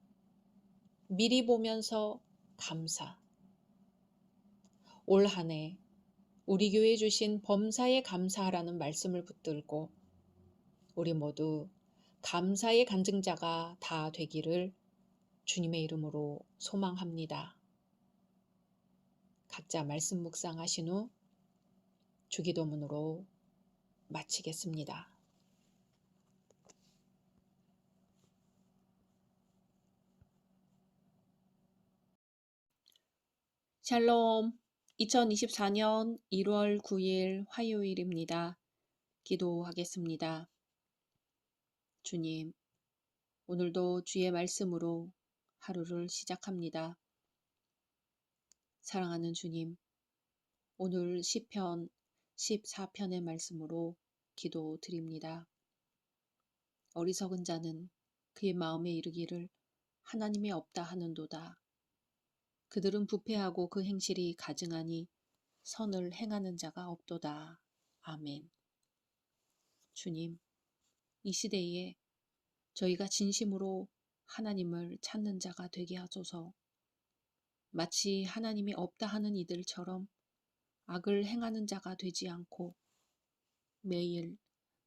미리 보면서 감사. 올 한 해 우리 교회에 주신 범사에 감사하라는 말씀을 붙들고 우리 모두 감사의 간증자가 다 되기를 주님의 이름으로 소망합니다. 각자 말씀 묵상하신 후 주기도문으로 마치겠습니다. 샬롬. 2024년 1월 9일 화요일입니다. 기도하겠습니다. 주님, 오늘도 주의 말씀으로 하루를 시작합니다. 사랑하는 주님, 오늘 시편 14편의 말씀으로 기도드립니다. 어리석은 자는 그의 마음에 이르기를 하나님이 없다 하는도다. 그들은 부패하고 그 행실이 가증하니 선을 행하는 자가 없도다. 아멘. 주님, 이 시대에 저희가 진심으로 하나님을 찾는 자가 되게 하소서. 마치 하나님이 없다 하는 이들처럼 악을 행하는 자가 되지 않고 매일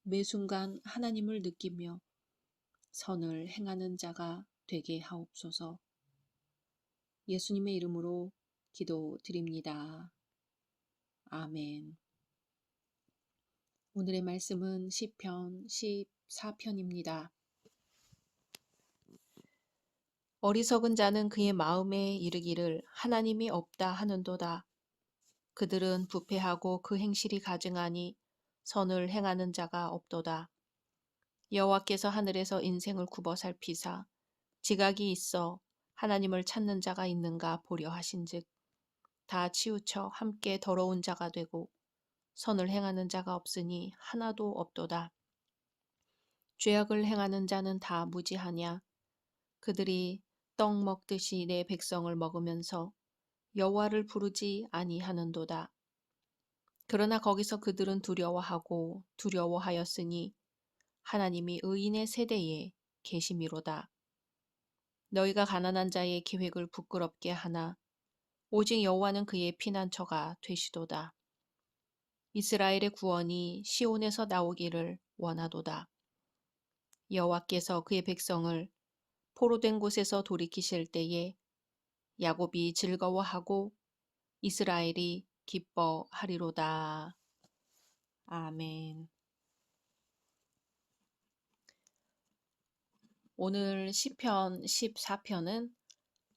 매 순간 하나님을 느끼며 선을 행하는 자가 되게 하옵소서. 예수님의 이름으로 기도드립니다. 아멘. 오늘의 말씀은 시편 14편입니다. 어리석은 자는 그의 마음에 이르기를 하나님이 없다 하는도다. 그들은 부패하고 그 행실이 가증하니 선을 행하는 자가 없도다. 여호와께서 하늘에서 인생을 굽어 살피사 지각이 있어 하나님을 찾는 자가 있는가 보려 하신즉 다 치우쳐 함께 더러운 자가 되고 선을 행하는 자가 없으니 하나도 없도다. 죄악을 행하는 자는 다 무지하냐. 그들이 떡 먹듯이 내 백성을 먹으면서 여호와를 부르지 아니하는도다. 그러나 거기서 그들은 두려워하고 두려워하였으니 하나님이 의인의 세대에 계심이로다. 너희가 가난한 자의 계획을 부끄럽게 하나 오직 여호와는 그의 피난처가 되시도다. 이스라엘의 구원이 시온에서 나오기를 원하도다. 여호와께서 그의 백성을 포로된 곳에서 돌이키실 때에 야곱이 즐거워하고 이스라엘이 기뻐하리로다. 아멘. 오늘 시편 14편은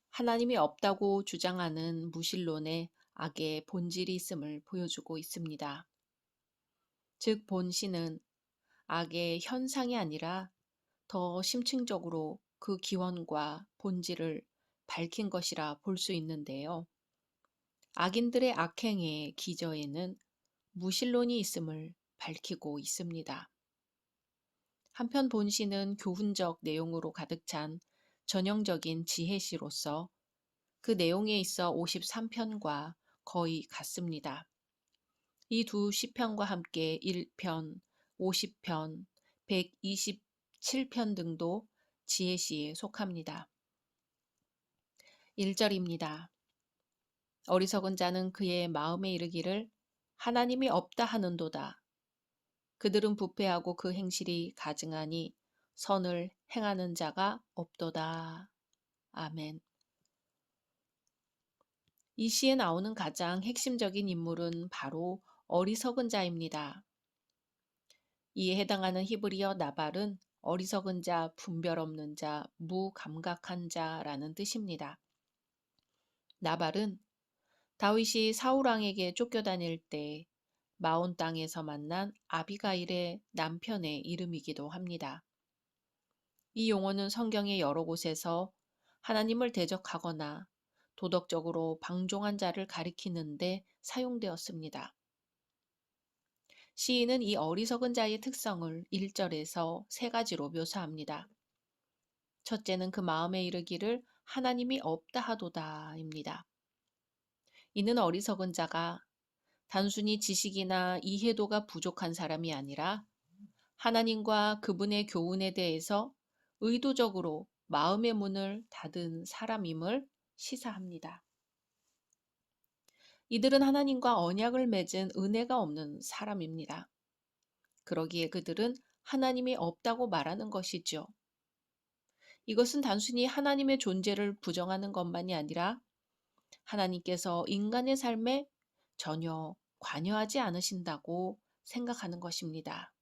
하나님이 없다고 주장하는 무신론의 악의 본질이 있음을 보여주고 있습니다. 즉 본시는 악의 현상이 아니라 더 심층적으로 그 기원과 본질을 밝힌 것이라 볼 수 있는데요. 악인들의 악행의 기저에는 무신론이 있음을 밝히고 있습니다. 한편 본시는 교훈적 내용으로 가득 찬 전형적인 지혜시로서 그 내용에 있어 53편과 거의 같습니다. 이 두 시편과 함께 1편, 50편, 127편 등도 지혜시에 속합니다. 1절입니다. 어리석은 자는 그의 마음에 이르기를 하나님이 없다 하는도다. 그들은 부패하고 그 행실이 가증하니 선을 행하는 자가 없도다. 아멘. 이 시에 나오는 가장 핵심적인 인물은 바로 어리석은 자입니다. 이에 해당하는 히브리어 나발은 어리석은 자, 분별 없는 자, 무감각한 자라는 뜻입니다. 나발은 다윗이 사울왕에게 쫓겨다닐 때 마온 땅에서 만난 아비가일의 남편의 이름이기도 합니다. 이 용어는 성경의 여러 곳에서 하나님을 대적하거나 도덕적으로 방종한 자를 가리키는데 사용되었습니다. 시인은 이 어리석은 자의 특성을 1절에서 세 가지로 묘사합니다. 첫째는 그 마음에 이르기를 하나님이 없다 하도다입니다. 이는 어리석은 자가 단순히 지식이나 이해도가 부족한 사람이 아니라 하나님과 그분의 교훈에 대해서 의도적으로 마음의 문을 닫은 사람임을 시사합니다. 이들은 하나님과 언약을 맺은 은혜가 없는 사람입니다. 그러기에 그들은 하나님이 없다고 말하는 것이죠. 이것은 단순히 하나님의 존재를 부정하는 것만이 아니라 하나님께서 인간의 삶에 전혀 관여하지 않으신다고 생각하는 것입니다.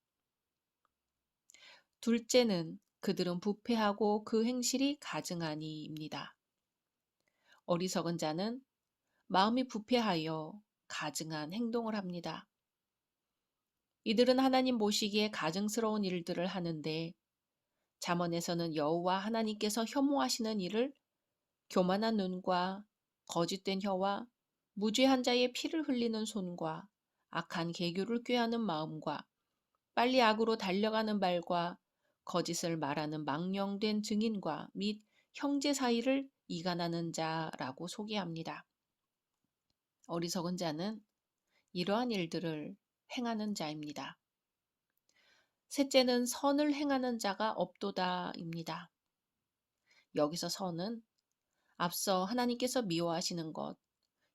둘째는 그들은 부패하고 그 행실이 가증하니입니다. 어리석은 자는 마음이 부패하여 가증한 행동을 합니다. 이들은 하나님 보시기에 가증스러운 일들을 하는데 잠언에서는 여호와 하나님께서 혐오하시는 일을 교만한 눈과 거짓된 혀와 무죄한 자의 피를 흘리는 손과 악한 계교를 꾀하는 마음과 빨리 악으로 달려가는 발과 거짓을 말하는 망령된 증인과 및 형제 사이를 이간하는 자라고 소개합니다. 어리석은 자는 이러한 일들을 행하는 자입니다. 셋째는 선을 행하는 자가 없도다입니다. 여기서 선은 앞서 하나님께서 미워하시는 것,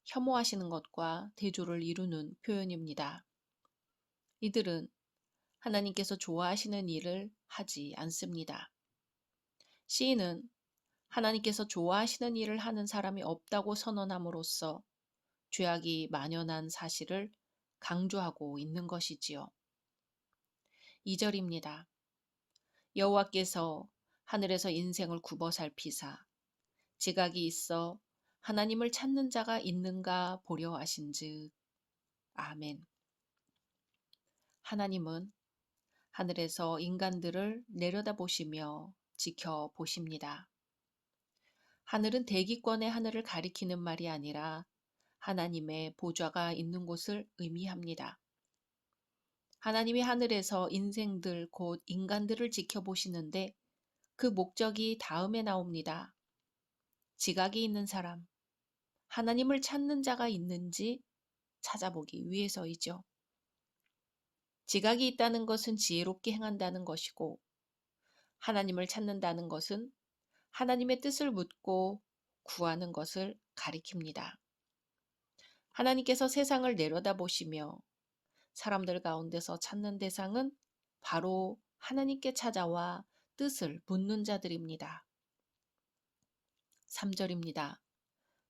혐오하시는 것과 대조를 이루는 표현입니다. 이들은 하나님께서 좋아하시는 일을 하지 않습니다. 시인은 하나님께서 좋아하시는 일을 하는 사람이 없다고 선언함으로써 죄악이 만연한 사실을 강조하고 있는 것이지요. 2절입니다. 여호와께서 하늘에서 인생을 굽어 살피사 지각이 있어 하나님을 찾는 자가 있는가 보려 하신즉. 아멘. 하나님은 하늘에서 인간들을 내려다보시며 지켜보십니다. 하늘은 대기권의 하늘을 가리키는 말이 아니라 하나님의 보좌가 있는 곳을 의미합니다. 하나님이 하늘에서 인생들 곧 인간들을 지켜보시는데 그 목적이 다음에 나옵니다. 지각이 있는 사람, 하나님을 찾는 자가 있는지 찾아보기 위해서이죠. 지각이 있다는 것은 지혜롭게 행한다는 것이고, 하나님을 찾는다는 것은 하나님의 뜻을 묻고 구하는 것을 가리킵니다. 하나님께서 세상을 내려다보시며 사람들 가운데서 찾는 대상은 바로 하나님께 찾아와 뜻을 묻는 자들입니다. 3절입니다.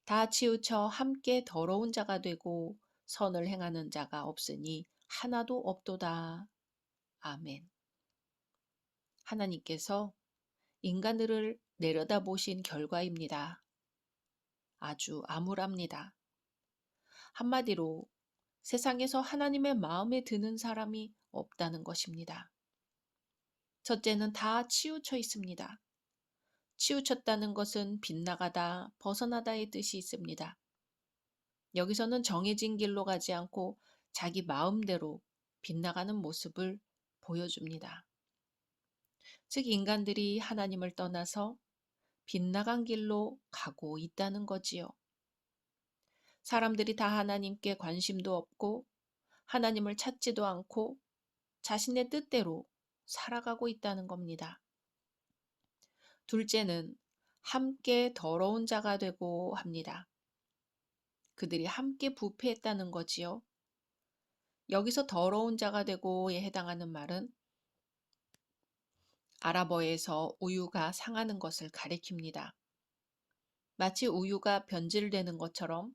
다 치우쳐 함께 더러운 자가 되고 선을 행하는 자가 없으니 하나도 없도다. 아멘. 하나님께서 인간들을 내려다보신 결과입니다. 아주 암울합니다. 한마디로 세상에서 하나님의 마음에 드는 사람이 없다는 것입니다. 첫째는 다 치우쳐 있습니다. 치우쳤다는 것은 빗나가다, 벗어나다의 뜻이 있습니다. 여기서는 정해진 길로 가지 않고 자기 마음대로 빗나가는 모습을 보여줍니다. 즉, 인간들이 하나님을 떠나서 빗나간 길로 가고 있다는 거지요. 사람들이 다 하나님께 관심도 없고 하나님을 찾지도 않고 자신의 뜻대로 살아가고 있다는 겁니다. 둘째는 함께 더러운 자가 되고 합니다. 그들이 함께 부패했다는 거지요. 여기서 더러운 자가 되고에 해당하는 말은 아랍어에서 우유가 상하는 것을 가리킵니다. 마치 우유가 변질되는 것처럼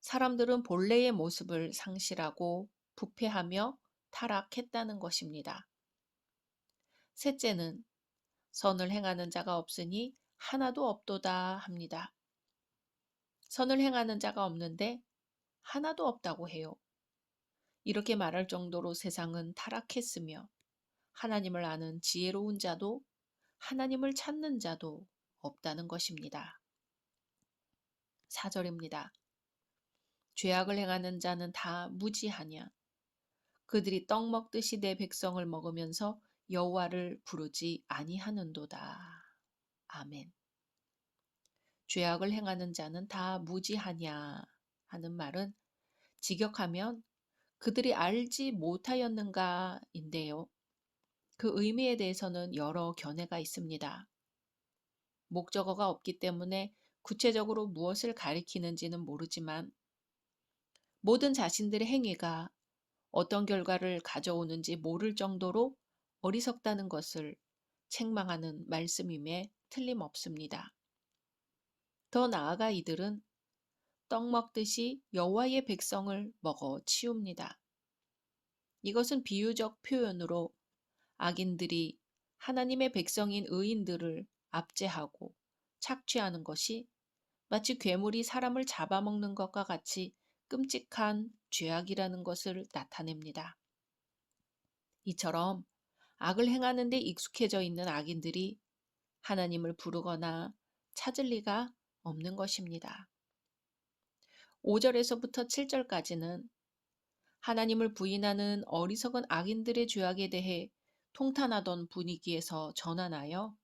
사람들은 본래의 모습을 상실하고 부패하며 타락했다는 것입니다. 셋째는 선을 행하는 자가 없으니 하나도 없도다 합니다. 선을 행하는 자가 없는데 하나도 없다고 해요. 이렇게 말할 정도로 세상은 타락했으며 하나님을 아는 지혜로운 자도 하나님을 찾는 자도 없다는 것입니다. 4절입니다. 죄악을 행하는 자는 다 무지하냐. 그들이 떡 먹듯이 내 백성을 먹으면서 여호와를 부르지 아니하는도다. 아멘. 죄악을 행하는 자는 다 무지하냐 하는 말은 직역하면 그들이 알지 못하였는가인데요. 그 의미에 대해서는 여러 견해가 있습니다. 목적어가 없기 때문에 구체적으로 무엇을 가리키는지는 모르지만 모든 자신들의 행위가 어떤 결과를 가져오는지 모를 정도로 어리석다는 것을 책망하는 말씀임에 틀림없습니다. 더 나아가 이들은 떡 먹듯이 여호와의 백성을 먹어 치웁니다. 이것은 비유적 표현으로 악인들이 하나님의 백성인 의인들을 압제하고 착취하는 것이 마치 괴물이 사람을 잡아먹는 것과 같이 끔찍한 죄악이라는 것을 나타냅니다. 이처럼 악을 행하는 데 익숙해져 있는 악인들이 하나님을 부르거나 찾을 리가 없는 것입니다. 5절에서부터 7절까지는 하나님을 부인하는 어리석은 악인들의 죄악에 대해 통탄하던 분위기에서 전환하여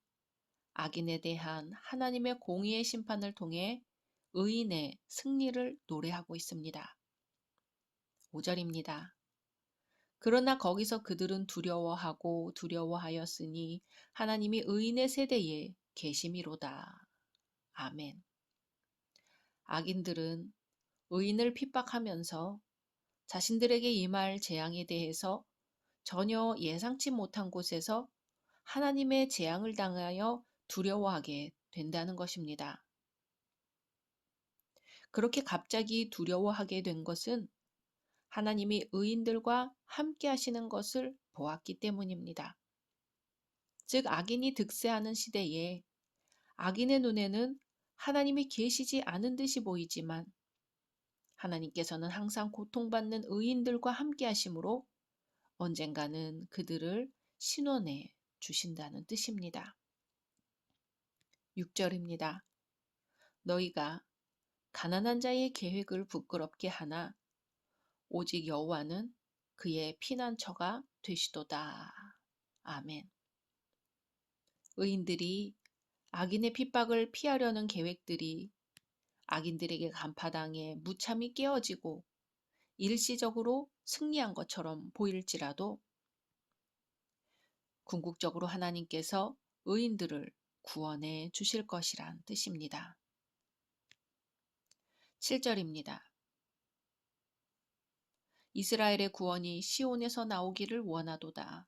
악인에 대한 하나님의 공의의 심판을 통해 의인의 승리를 노래하고 있습니다. 5절입니다. 그러나 거기서 그들은 두려워하고 두려워하였으니 하나님이 의인의 세대에 계심이로다. 아멘. 악인들은 의인을 핍박하면서 자신들에게 임할 재앙에 대해서 전혀 예상치 못한 곳에서 하나님의 재앙을 당하여 두려워하게 된다는 것입니다. 그렇게 갑자기 두려워하게 된 것은 하나님이 의인들과 함께 하시는 것을 보았기 때문입니다. 즉, 악인이 득세하는 시대에 악인의 눈에는 하나님이 계시지 않은 듯이 보이지만 하나님께서는 항상 고통받는 의인들과 함께 하심으로 언젠가는 그들을 신원해 주신다는 뜻입니다. 6절입니다. 너희가 가난한 자의 계획을 부끄럽게 하나 오직 여호와는 그의 피난처가 되시도다. 아멘. 의인들이 악인의 핍박을 피하려는 계획들이 악인들에게 간파당해 무참히 깨어지고 일시적으로 승리한 것처럼 보일지라도 궁극적으로 하나님께서 의인들을 구원해 주실 것이란 뜻입니다. 7절입니다. 이스라엘의 구원이 시온에서 나오기를 원하도다.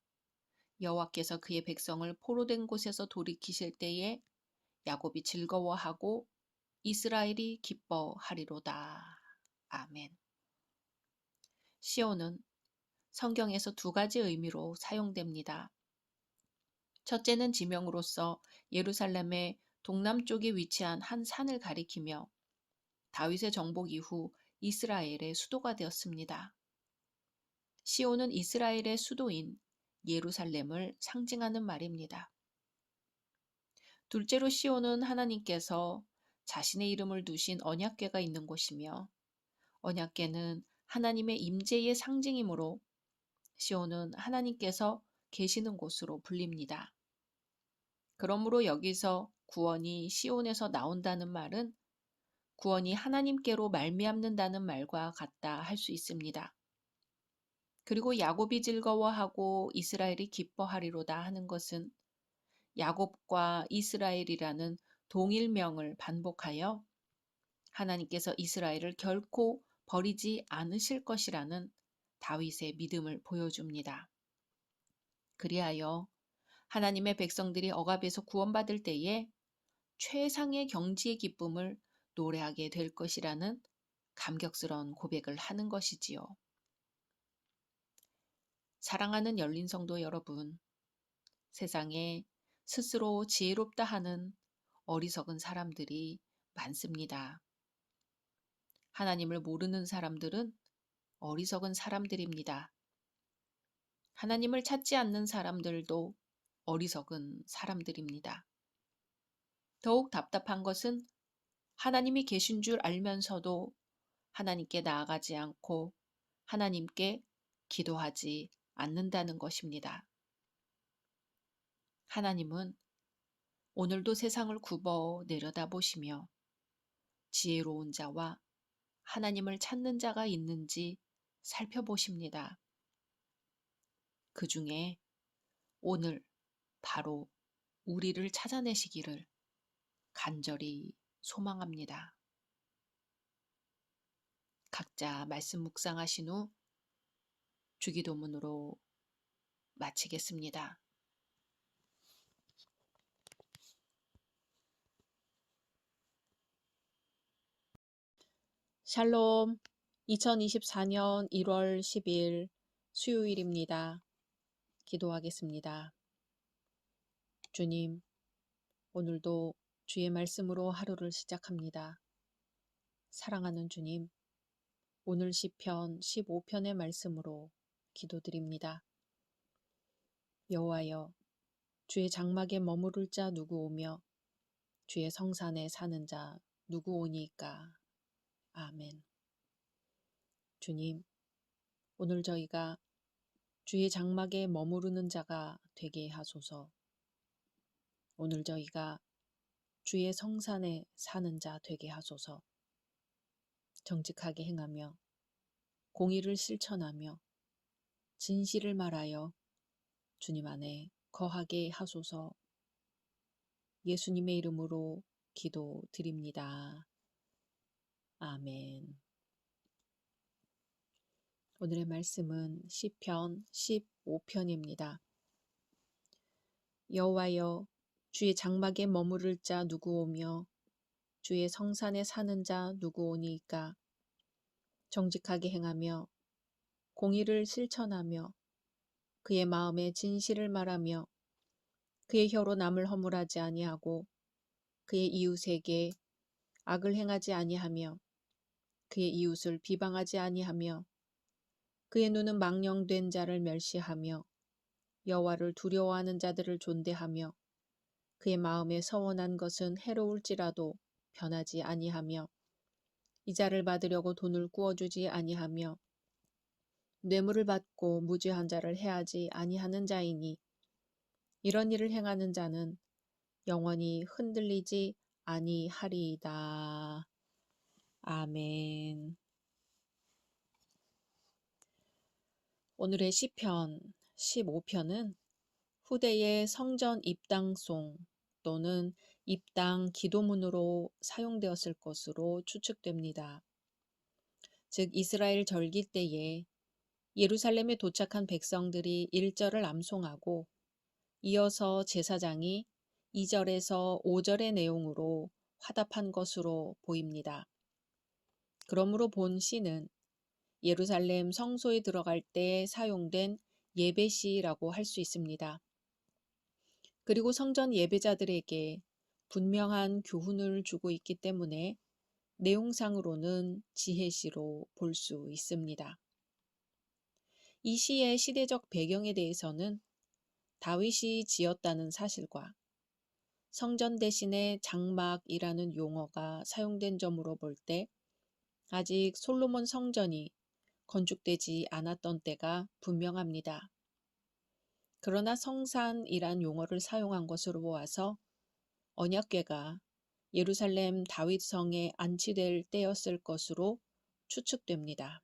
여호와께서 그의 백성을 포로된 곳에서 돌이키실 때에 야곱이 즐거워하고 이스라엘이 기뻐하리로다. 아멘. 시온은 성경에서 두 가지 의미로 사용됩니다. 첫째는 지명으로서 예루살렘의 동남쪽에 위치한 한 산을 가리키며 다윗의 정복 이후 이스라엘의 수도가 되었습니다. 시온은 이스라엘의 수도인 예루살렘을 상징하는 말입니다. 둘째로 시온은 하나님께서 자신의 이름을 두신 언약궤가 있는 곳이며 언약궤는 하나님의 임재의 상징이므로 시온은 하나님께서 계시는 곳으로 불립니다. 그러므로 여기서 구원이 시온에서 나온다는 말은 구원이 하나님께로 말미암는다는 말과 같다 할 수 있습니다. 그리고 야곱이 즐거워하고 이스라엘이 기뻐하리로다 하는 것은 야곱과 이스라엘이라는 동일명을 반복하여 하나님께서 이스라엘을 결코 버리지 않으실 것이라는 다윗의 믿음을 보여줍니다. 그리하여 하나님의 백성들이 억압에서 구원받을 때에 최상의 경지의 기쁨을 노래하게 될 것이라는 감격스러운 고백을 하는 것이지요. 사랑하는 열린 성도 여러분, 세상에 스스로 지혜롭다 하는 어리석은 사람들이 많습니다. 하나님을 모르는 사람들은 어리석은 사람들입니다. 하나님을 찾지 않는 사람들도 어리석은 사람들입니다. 더욱 답답한 것은 하나님이 계신 줄 알면서도 하나님께 나아가지 않고 하나님께 기도하지 않는다는 것입니다. 하나님은 오늘도 세상을 굽어 내려다보시며 지혜로운 자와 하나님을 찾는 자가 있는지 살펴보십니다. 그 중에 오늘 바로 우리를 찾아내시기를 간절히 소망합니다. 각자 말씀 묵상하신 후 주기도문으로 마치겠습니다. 샬롬. 2024년 1월 10일 수요일입니다. 기도하겠습니다. 주님, 오늘도 주의 말씀으로 하루를 시작합니다. 사랑하는 주님, 오늘 시편 15편의 말씀으로 기도드립니다. 여호와여, 주의 장막에 머무를 자 누구 오며 주의 성산에 사는 자 누구 오니까. 아멘. 주님, 오늘 저희가 주의 장막에 머무르는 자가 되게 하소서. 오늘 저희가 주의 성산에 사는 자 되게 하소서. 정직하게 행하며 공의를 실천하며 진실을 말하여 주님 안에 거하게 하소서. 예수님의 이름으로 기도드립니다. 아멘. 오늘의 말씀은 시편 15편입니다. 여호와여, 주의 장막에 머무를 자 누구 오며 주의 성산에 사는 자 누구 오니이까. 정직하게 행하며 공의를 실천하며 그의 마음에 진실을 말하며 그의 혀로 남을 허물하지 아니하고 그의 이웃에게 악을 행하지 아니하며 그의 이웃을 비방하지 아니하며 그의 눈은 망령된 자를 멸시하며 여호와를 두려워하는 자들을 존대하며 그의 마음에 서원한 것은 해로울지라도 변하지 아니하며 이자를 받으려고 돈을 꾸어주지 아니하며 뇌물을 받고 무죄한 자를 해하지 아니하는 자이니 이런 일을 행하는 자는 영원히 흔들리지 아니하리이다. 아멘. 오늘의 시편 15편은 후대의 성전 입당송 또는 입당 기도문으로 사용되었을 것으로 추측됩니다. 즉 이스라엘 절기 때에 예루살렘에 도착한 백성들이 1절을 암송하고 이어서 제사장이 2절에서 5절의 내용으로 화답한 것으로 보입니다. 그러므로 본 시는 예루살렘 성소에 들어갈 때 사용된 예배시라고 할 수 있습니다. 그리고 성전 예배자들에게 분명한 교훈을 주고 있기 때문에 내용상으로는 지혜시로 볼 수 있습니다. 이 시의 시대적 배경에 대해서는 다윗이 지었다는 사실과 성전 대신에 장막이라는 용어가 사용된 점으로 볼 때 아직 솔로몬 성전이 건축되지 않았던 때가 분명합니다. 그러나 성산이란 용어를 사용한 것으로 보아서 언약궤가 예루살렘 다윗성에 안치될 때였을 것으로 추측됩니다.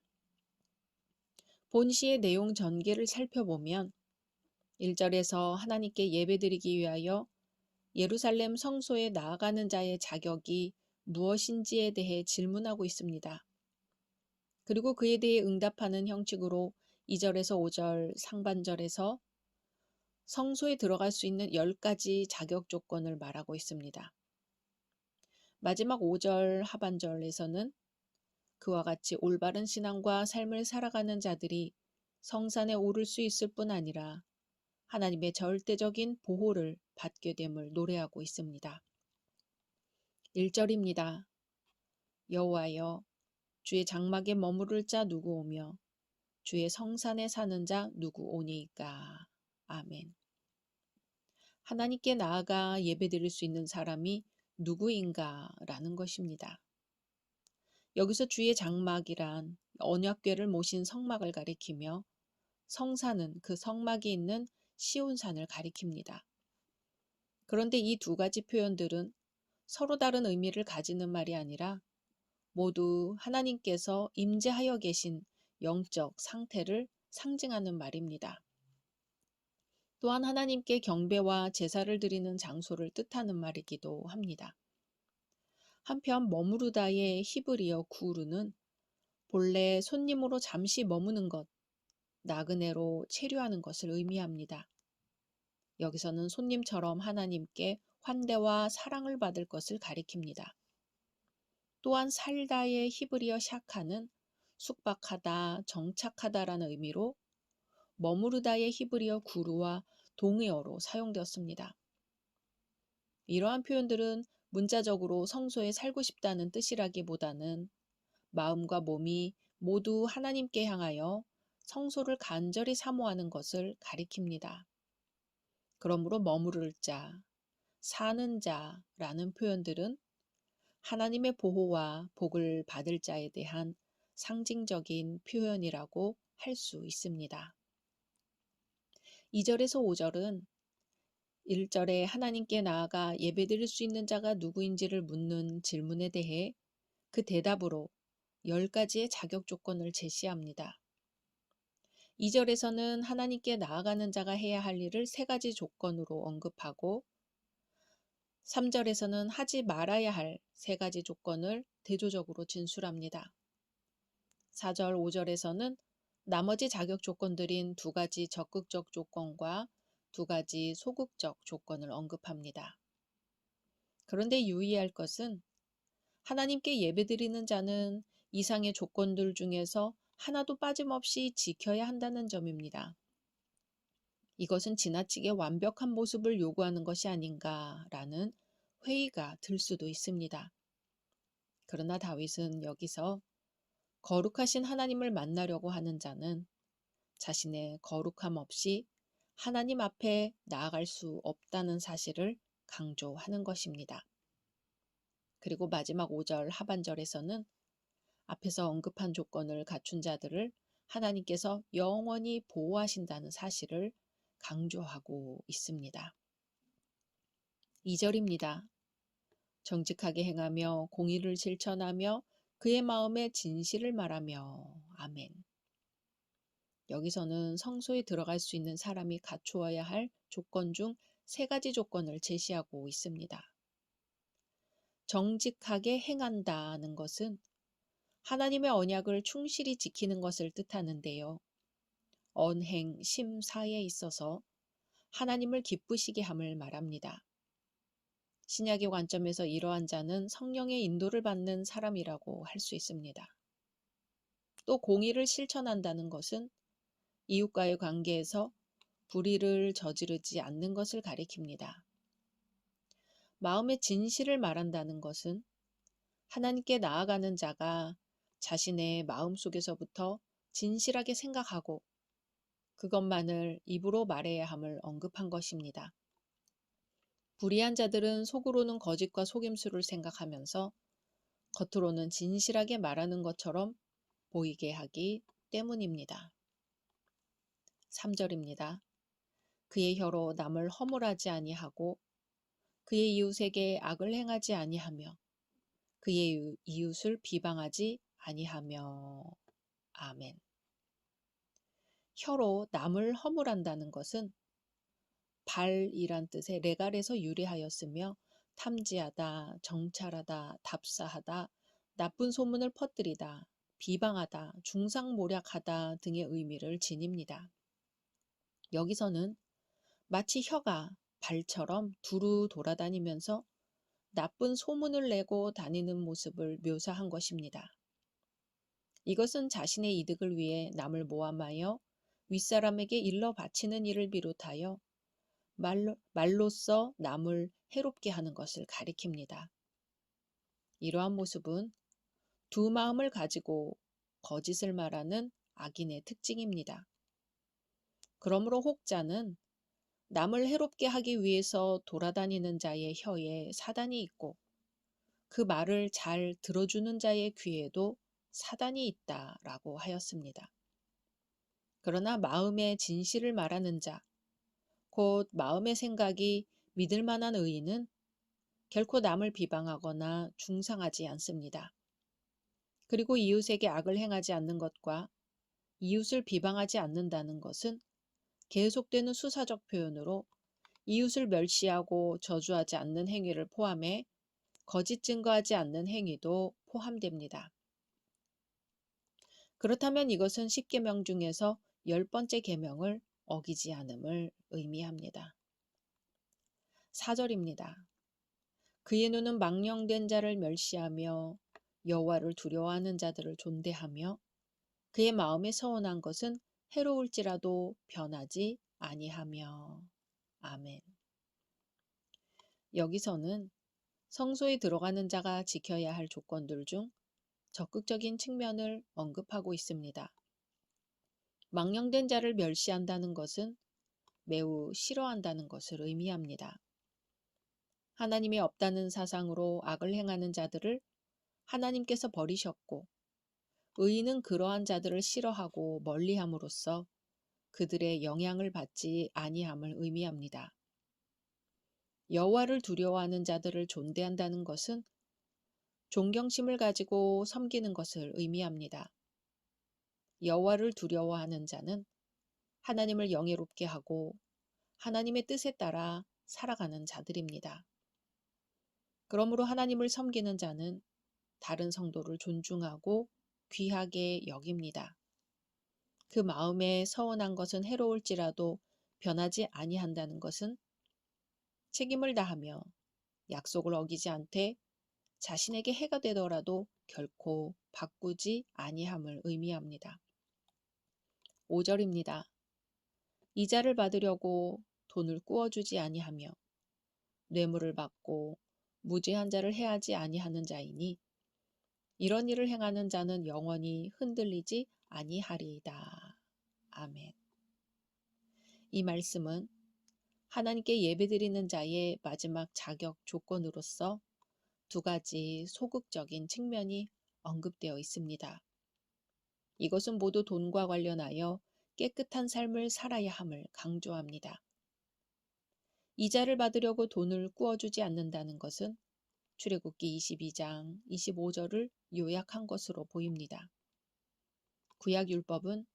본시의 내용 전개를 살펴보면 1절에서 하나님께 예배드리기 위하여 예루살렘 성소에 나아가는 자의 자격이 무엇인지에 대해 질문하고 있습니다. 그리고 그에 대해 응답하는 형식으로 2절에서 5절 상반절에서 성소에 들어갈 수 있는 10가지 자격 조건을 말하고 있습니다. 마지막 5절 하반절에서는 그와 같이 올바른 신앙과 삶을 살아가는 자들이 성산에 오를 수 있을 뿐 아니라 하나님의 절대적인 보호를 받게 됨을 노래하고 있습니다. 1절입니다. 여호와여, 주의 장막에 머무를 자 누구 오며 주의 성산에 사는 자 누구 오니이까. 아멘. 하나님께 나아가 예배드릴 수 있는 사람이 누구인가 라는 것입니다. 여기서 주의 장막이란 언약궤를 모신 성막을 가리키며 성산은 그 성막이 있는 시온산을 가리킵니다. 그런데 이 두 가지 표현들은 서로 다른 의미를 가지는 말이 아니라 모두 하나님께서 임재하여 계신 영적 상태를 상징하는 말입니다. 또한 하나님께 경배와 제사를 드리는 장소를 뜻하는 말이기도 합니다. 한편 머무르다의 히브리어 구르는 본래 손님으로 잠시 머무는 것, 나그네로 체류하는 것을 의미합니다. 여기서는 손님처럼 하나님께 환대와 사랑을 받을 것을 가리킵니다. 또한 살다의 히브리어 샤카는 숙박하다, 정착하다라는 의미로 머무르다의 히브리어 구루와 동의어로 사용되었습니다. 이러한 표현들은 문자적으로 성소에 살고 싶다는 뜻이라기보다는 마음과 몸이 모두 하나님께 향하여 성소를 간절히 사모하는 것을 가리킵니다. 그러므로 머무를 자, 사는 자라는 표현들은 하나님의 보호와 복을 받을 자에 대한 상징적인 표현이라고 할 수 있습니다. 2절에서 5절은 1절에 하나님께 나아가 예배드릴 수 있는 자가 누구인지를 묻는 질문에 대해 그 대답으로 10가지의 자격 조건을 제시합니다. 2절에서는 하나님께 나아가는 자가 해야 할 일을 3가지 조건으로 언급하고 3절에서는 하지 말아야 할 3가지 조건을 대조적으로 진술합니다. 4절, 5절에서는 나머지 자격 조건들인 2가지 적극적 조건과 2가지 소극적 조건을 언급합니다. 그런데 유의할 것은 하나님께 예배드리는 자는 이상의 조건들 중에서 하나도 빠짐없이 지켜야 한다는 점입니다. 이것은 지나치게 완벽한 모습을 요구하는 것이 아닌가라는 회의가 들 수도 있습니다. 그러나 다윗은 여기서 거룩하신 하나님을 만나려고 하는 자는 자신의 거룩함 없이 하나님 앞에 나아갈 수 없다는 사실을 강조하는 것입니다. 그리고 마지막 5절 하반절에서는 앞에서 언급한 조건을 갖춘 자들을 하나님께서 영원히 보호하신다는 사실을 강조하고 있습니다. 2절입니다. 정직하게 행하며 공의를 실천하며 그의 마음에 진실을 말하며. 아멘. 여기서는 성소에 들어갈 수 있는 사람이 갖추어야 할 조건 중 3가지 조건을 제시하고 있습니다. 정직하게 행한다는 것은 하나님의 언약을 충실히 지키는 것을 뜻하는데요. 언행, 심사에 있어서 하나님을 기쁘시게 함을 말합니다. 신약의 관점에서 이러한 자는 성령의 인도를 받는 사람이라고 할 수 있습니다. 또 공의를 실천한다는 것은 이웃과의 관계에서 불의를 저지르지 않는 것을 가리킵니다. 마음의 진실을 말한다는 것은 하나님께 나아가는 자가 자신의 마음속에서부터 진실하게 생각하고 그것만을 입으로 말해야 함을 언급한 것입니다. 불의한 자들은 속으로는 거짓과 속임수를 생각하면서 겉으로는 진실하게 말하는 것처럼 보이게 하기 때문입니다. 3절입니다. 그의 혀로 남을 허물하지 아니하고 그의 이웃에게 악을 행하지 아니하며 그의 이웃을 비방하지 아니하며. 아멘. 혀로 남을 허물한다는 것은 발이란 뜻의 레갈에서 유래하였으며 탐지하다, 정찰하다, 답사하다, 나쁜 소문을 퍼뜨리다, 비방하다, 중상모략하다 등의 의미를 지닙니다. 여기서는 마치 혀가 발처럼 두루 돌아다니면서 나쁜 소문을 내고 다니는 모습을 묘사한 것입니다. 이것은 자신의 이득을 위해 남을 모함하여 윗사람에게 일러 바치는 일을 비롯하여 말로써 남을 해롭게 하는 것을 가리킵니다. 이러한 모습은 두 마음을 가지고 거짓을 말하는 악인의 특징입니다. 그러므로 혹자는 남을 해롭게 하기 위해서 돌아다니는 자의 혀에 사단이 있고 그 말을 잘 들어주는 자의 귀에도 사단이 있다라고 하였습니다. 그러나 마음의 진실을 말하는 자, 곧 마음의 생각이 믿을 만한 의인은 결코 남을 비방하거나 중상하지 않습니다. 그리고 이웃에게 악을 행하지 않는 것과 이웃을 비방하지 않는다는 것은 계속되는 수사적 표현으로 이웃을 멸시하고 저주하지 않는 행위를 포함해 거짓 증거하지 않는 행위도 포함됩니다. 그렇다면 이것은 10계명 중에서 10번째 계명을 어기지 않음을 의미합니다. 4절입니다. 그의 눈은 망령된 자를 멸시하며 여호와를 두려워하는 자들을 존대하며 그의 마음에 서운한 것은 해로울지라도 변하지 아니하며. 아멘. 여기서는 성소에 들어가는 자가 지켜야 할 조건들 중 적극적인 측면을 언급하고 있습니다. 망령된 자를 멸시한다는 것은 매우 싫어한다는 것을 의미합니다. 하나님이 없다는 사상으로 악을 행하는 자들을 하나님께서 버리셨고 의인은 그러한 자들을 싫어하고 멀리함으로써 그들의 영향을 받지 아니함을 의미합니다. 여호와를 두려워하는 자들을 존대한다는 것은 존경심을 가지고 섬기는 것을 의미합니다. 여호와를 두려워하는 자는 하나님을 영예롭게 하고 하나님의 뜻에 따라 살아가는 자들입니다. 그러므로 하나님을 섬기는 자는 다른 성도를 존중하고 귀하게 여깁니다. 그 마음에 서운한 것은 해로울지라도 변하지 아니한다는 것은 책임을 다하며 약속을 어기지 않되 자신에게 해가 되더라도 결코 바꾸지 아니함을 의미합니다. 5절입니다. 이자를 받으려고 돈을 꾸어주지 아니하며 뇌물을 받고 무죄한 자를 해하지 아니하는 자이니 이런 일을 행하는 자는 영원히 흔들리지 아니하리이다. 아멘. 이 말씀은 하나님께 예배드리는 자의 마지막 자격 조건으로서 두 가지 소극적인 측면이 언급되어 있습니다. 이것은 모두 돈과 관련하여 깨끗한 삶을 살아야 함을 강조합니다. 이자를 받으려고 돈을 꾸어주지 않는다는 것은 출애굽기 22장 25절을 요약한 것으로 보입니다. 구약율법은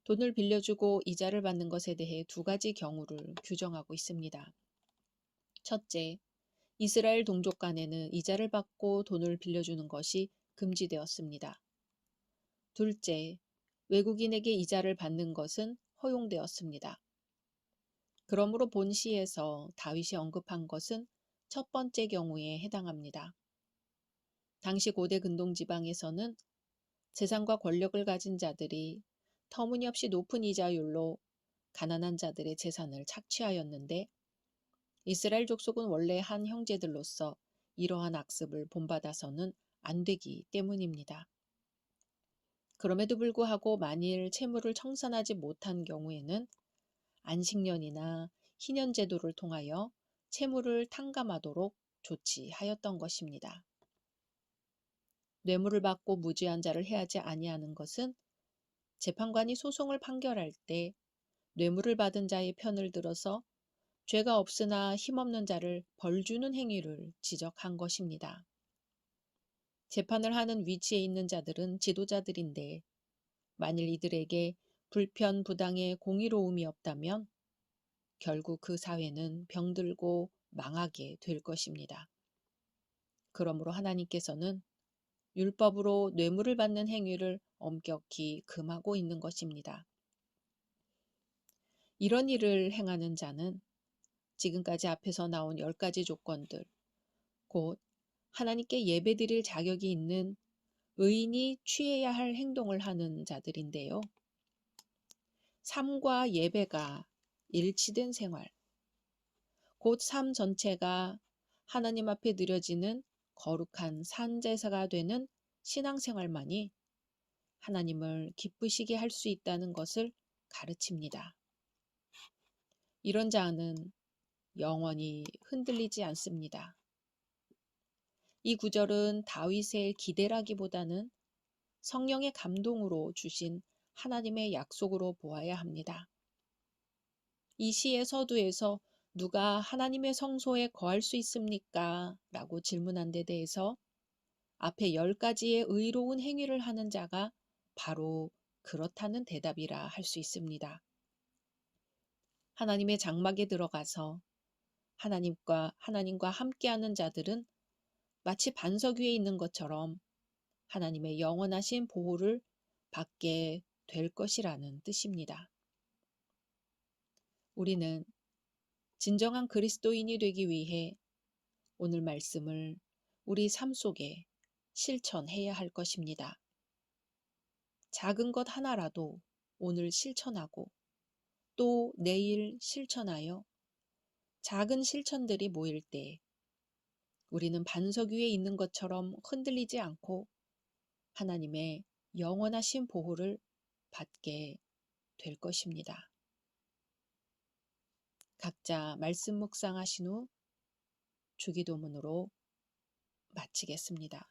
돈을 빌려주고 이자를 받는 것에 대해 두 가지 경우를 규정하고 있습니다. 첫째, 이스라엘 동족 간에는 이자를 받고 돈을 빌려주는 것이 금지되었습니다. 둘째, 외국인에게 이자를 받는 것은 허용되었습니다. 그러므로 본시에서 다윗이 언급한 것은 첫 번째 경우에 해당합니다. 당시 고대 근동 지방에서는 재산과 권력을 가진 자들이 터무니없이 높은 이자율로 가난한 자들의 재산을 착취하였는데 이스라엘 족속은 원래 한 형제들로서 이러한 악습을 본받아서는 안 되기 때문입니다. 그럼에도 불구하고 만일 채무를 청산하지 못한 경우에는 안식년이나 희년 제도를 통하여 채무를 탕감하도록 조치하였던 것입니다. 뇌물을 받고 무죄한 자를 해하지 아니하는 것은 재판관이 소송을 판결할 때 뇌물을 받은 자의 편을 들어서 죄가 없으나 힘없는 자를 벌주는 행위를 지적한 것입니다. 재판을 하는 위치에 있는 자들은 지도자들인데 만일 이들에게 불편, 부당의 공의로움이 없다면 결국 그 사회는 병들고 망하게 될 것입니다. 그러므로 하나님께서는 율법으로 뇌물을 받는 행위를 엄격히 금하고 있는 것입니다. 이런 일을 행하는 자는 지금까지 앞에서 나온 10가지 조건들, 곧 하나님께 예배드릴 자격이 있는 의인이 취해야 할 행동을 하는 자들인데요. 삶과 예배가 일치된 생활, 곧 삶 전체가 하나님 앞에 드려지는 거룩한 산제사가 되는 신앙생활만이 하나님을 기쁘시게 할 수 있다는 것을 가르칩니다. 이런 자는 영원히 흔들리지 않습니다. 이 구절은 다윗의 기대라기보다는 성령의 감동으로 주신 하나님의 약속으로 보아야 합니다. 이 시의 서두에서 누가 하나님의 성소에 거할 수 있습니까? 라고 질문한 데 대해서 앞에 10가지의 의로운 행위를 하는 자가 바로 그렇다는 대답이라 할 수 있습니다. 하나님의 장막에 들어가서 하나님과 함께하는 자들은 마치 반석 위에 있는 것처럼 하나님의 영원하신 보호를 받게 될 것이라는 뜻입니다. 우리는 진정한 그리스도인이 되기 위해 오늘 말씀을 우리 삶 속에 실천해야 할 것입니다. 작은 것 하나라도 오늘 실천하고 또 내일 실천하여 작은 실천들이 모일 때 우리는 반석 위에 있는 것처럼 흔들리지 않고 하나님의 영원하신 보호를 받게 될 것입니다. 각자 말씀 묵상하신 후 주기도문으로 마치겠습니다.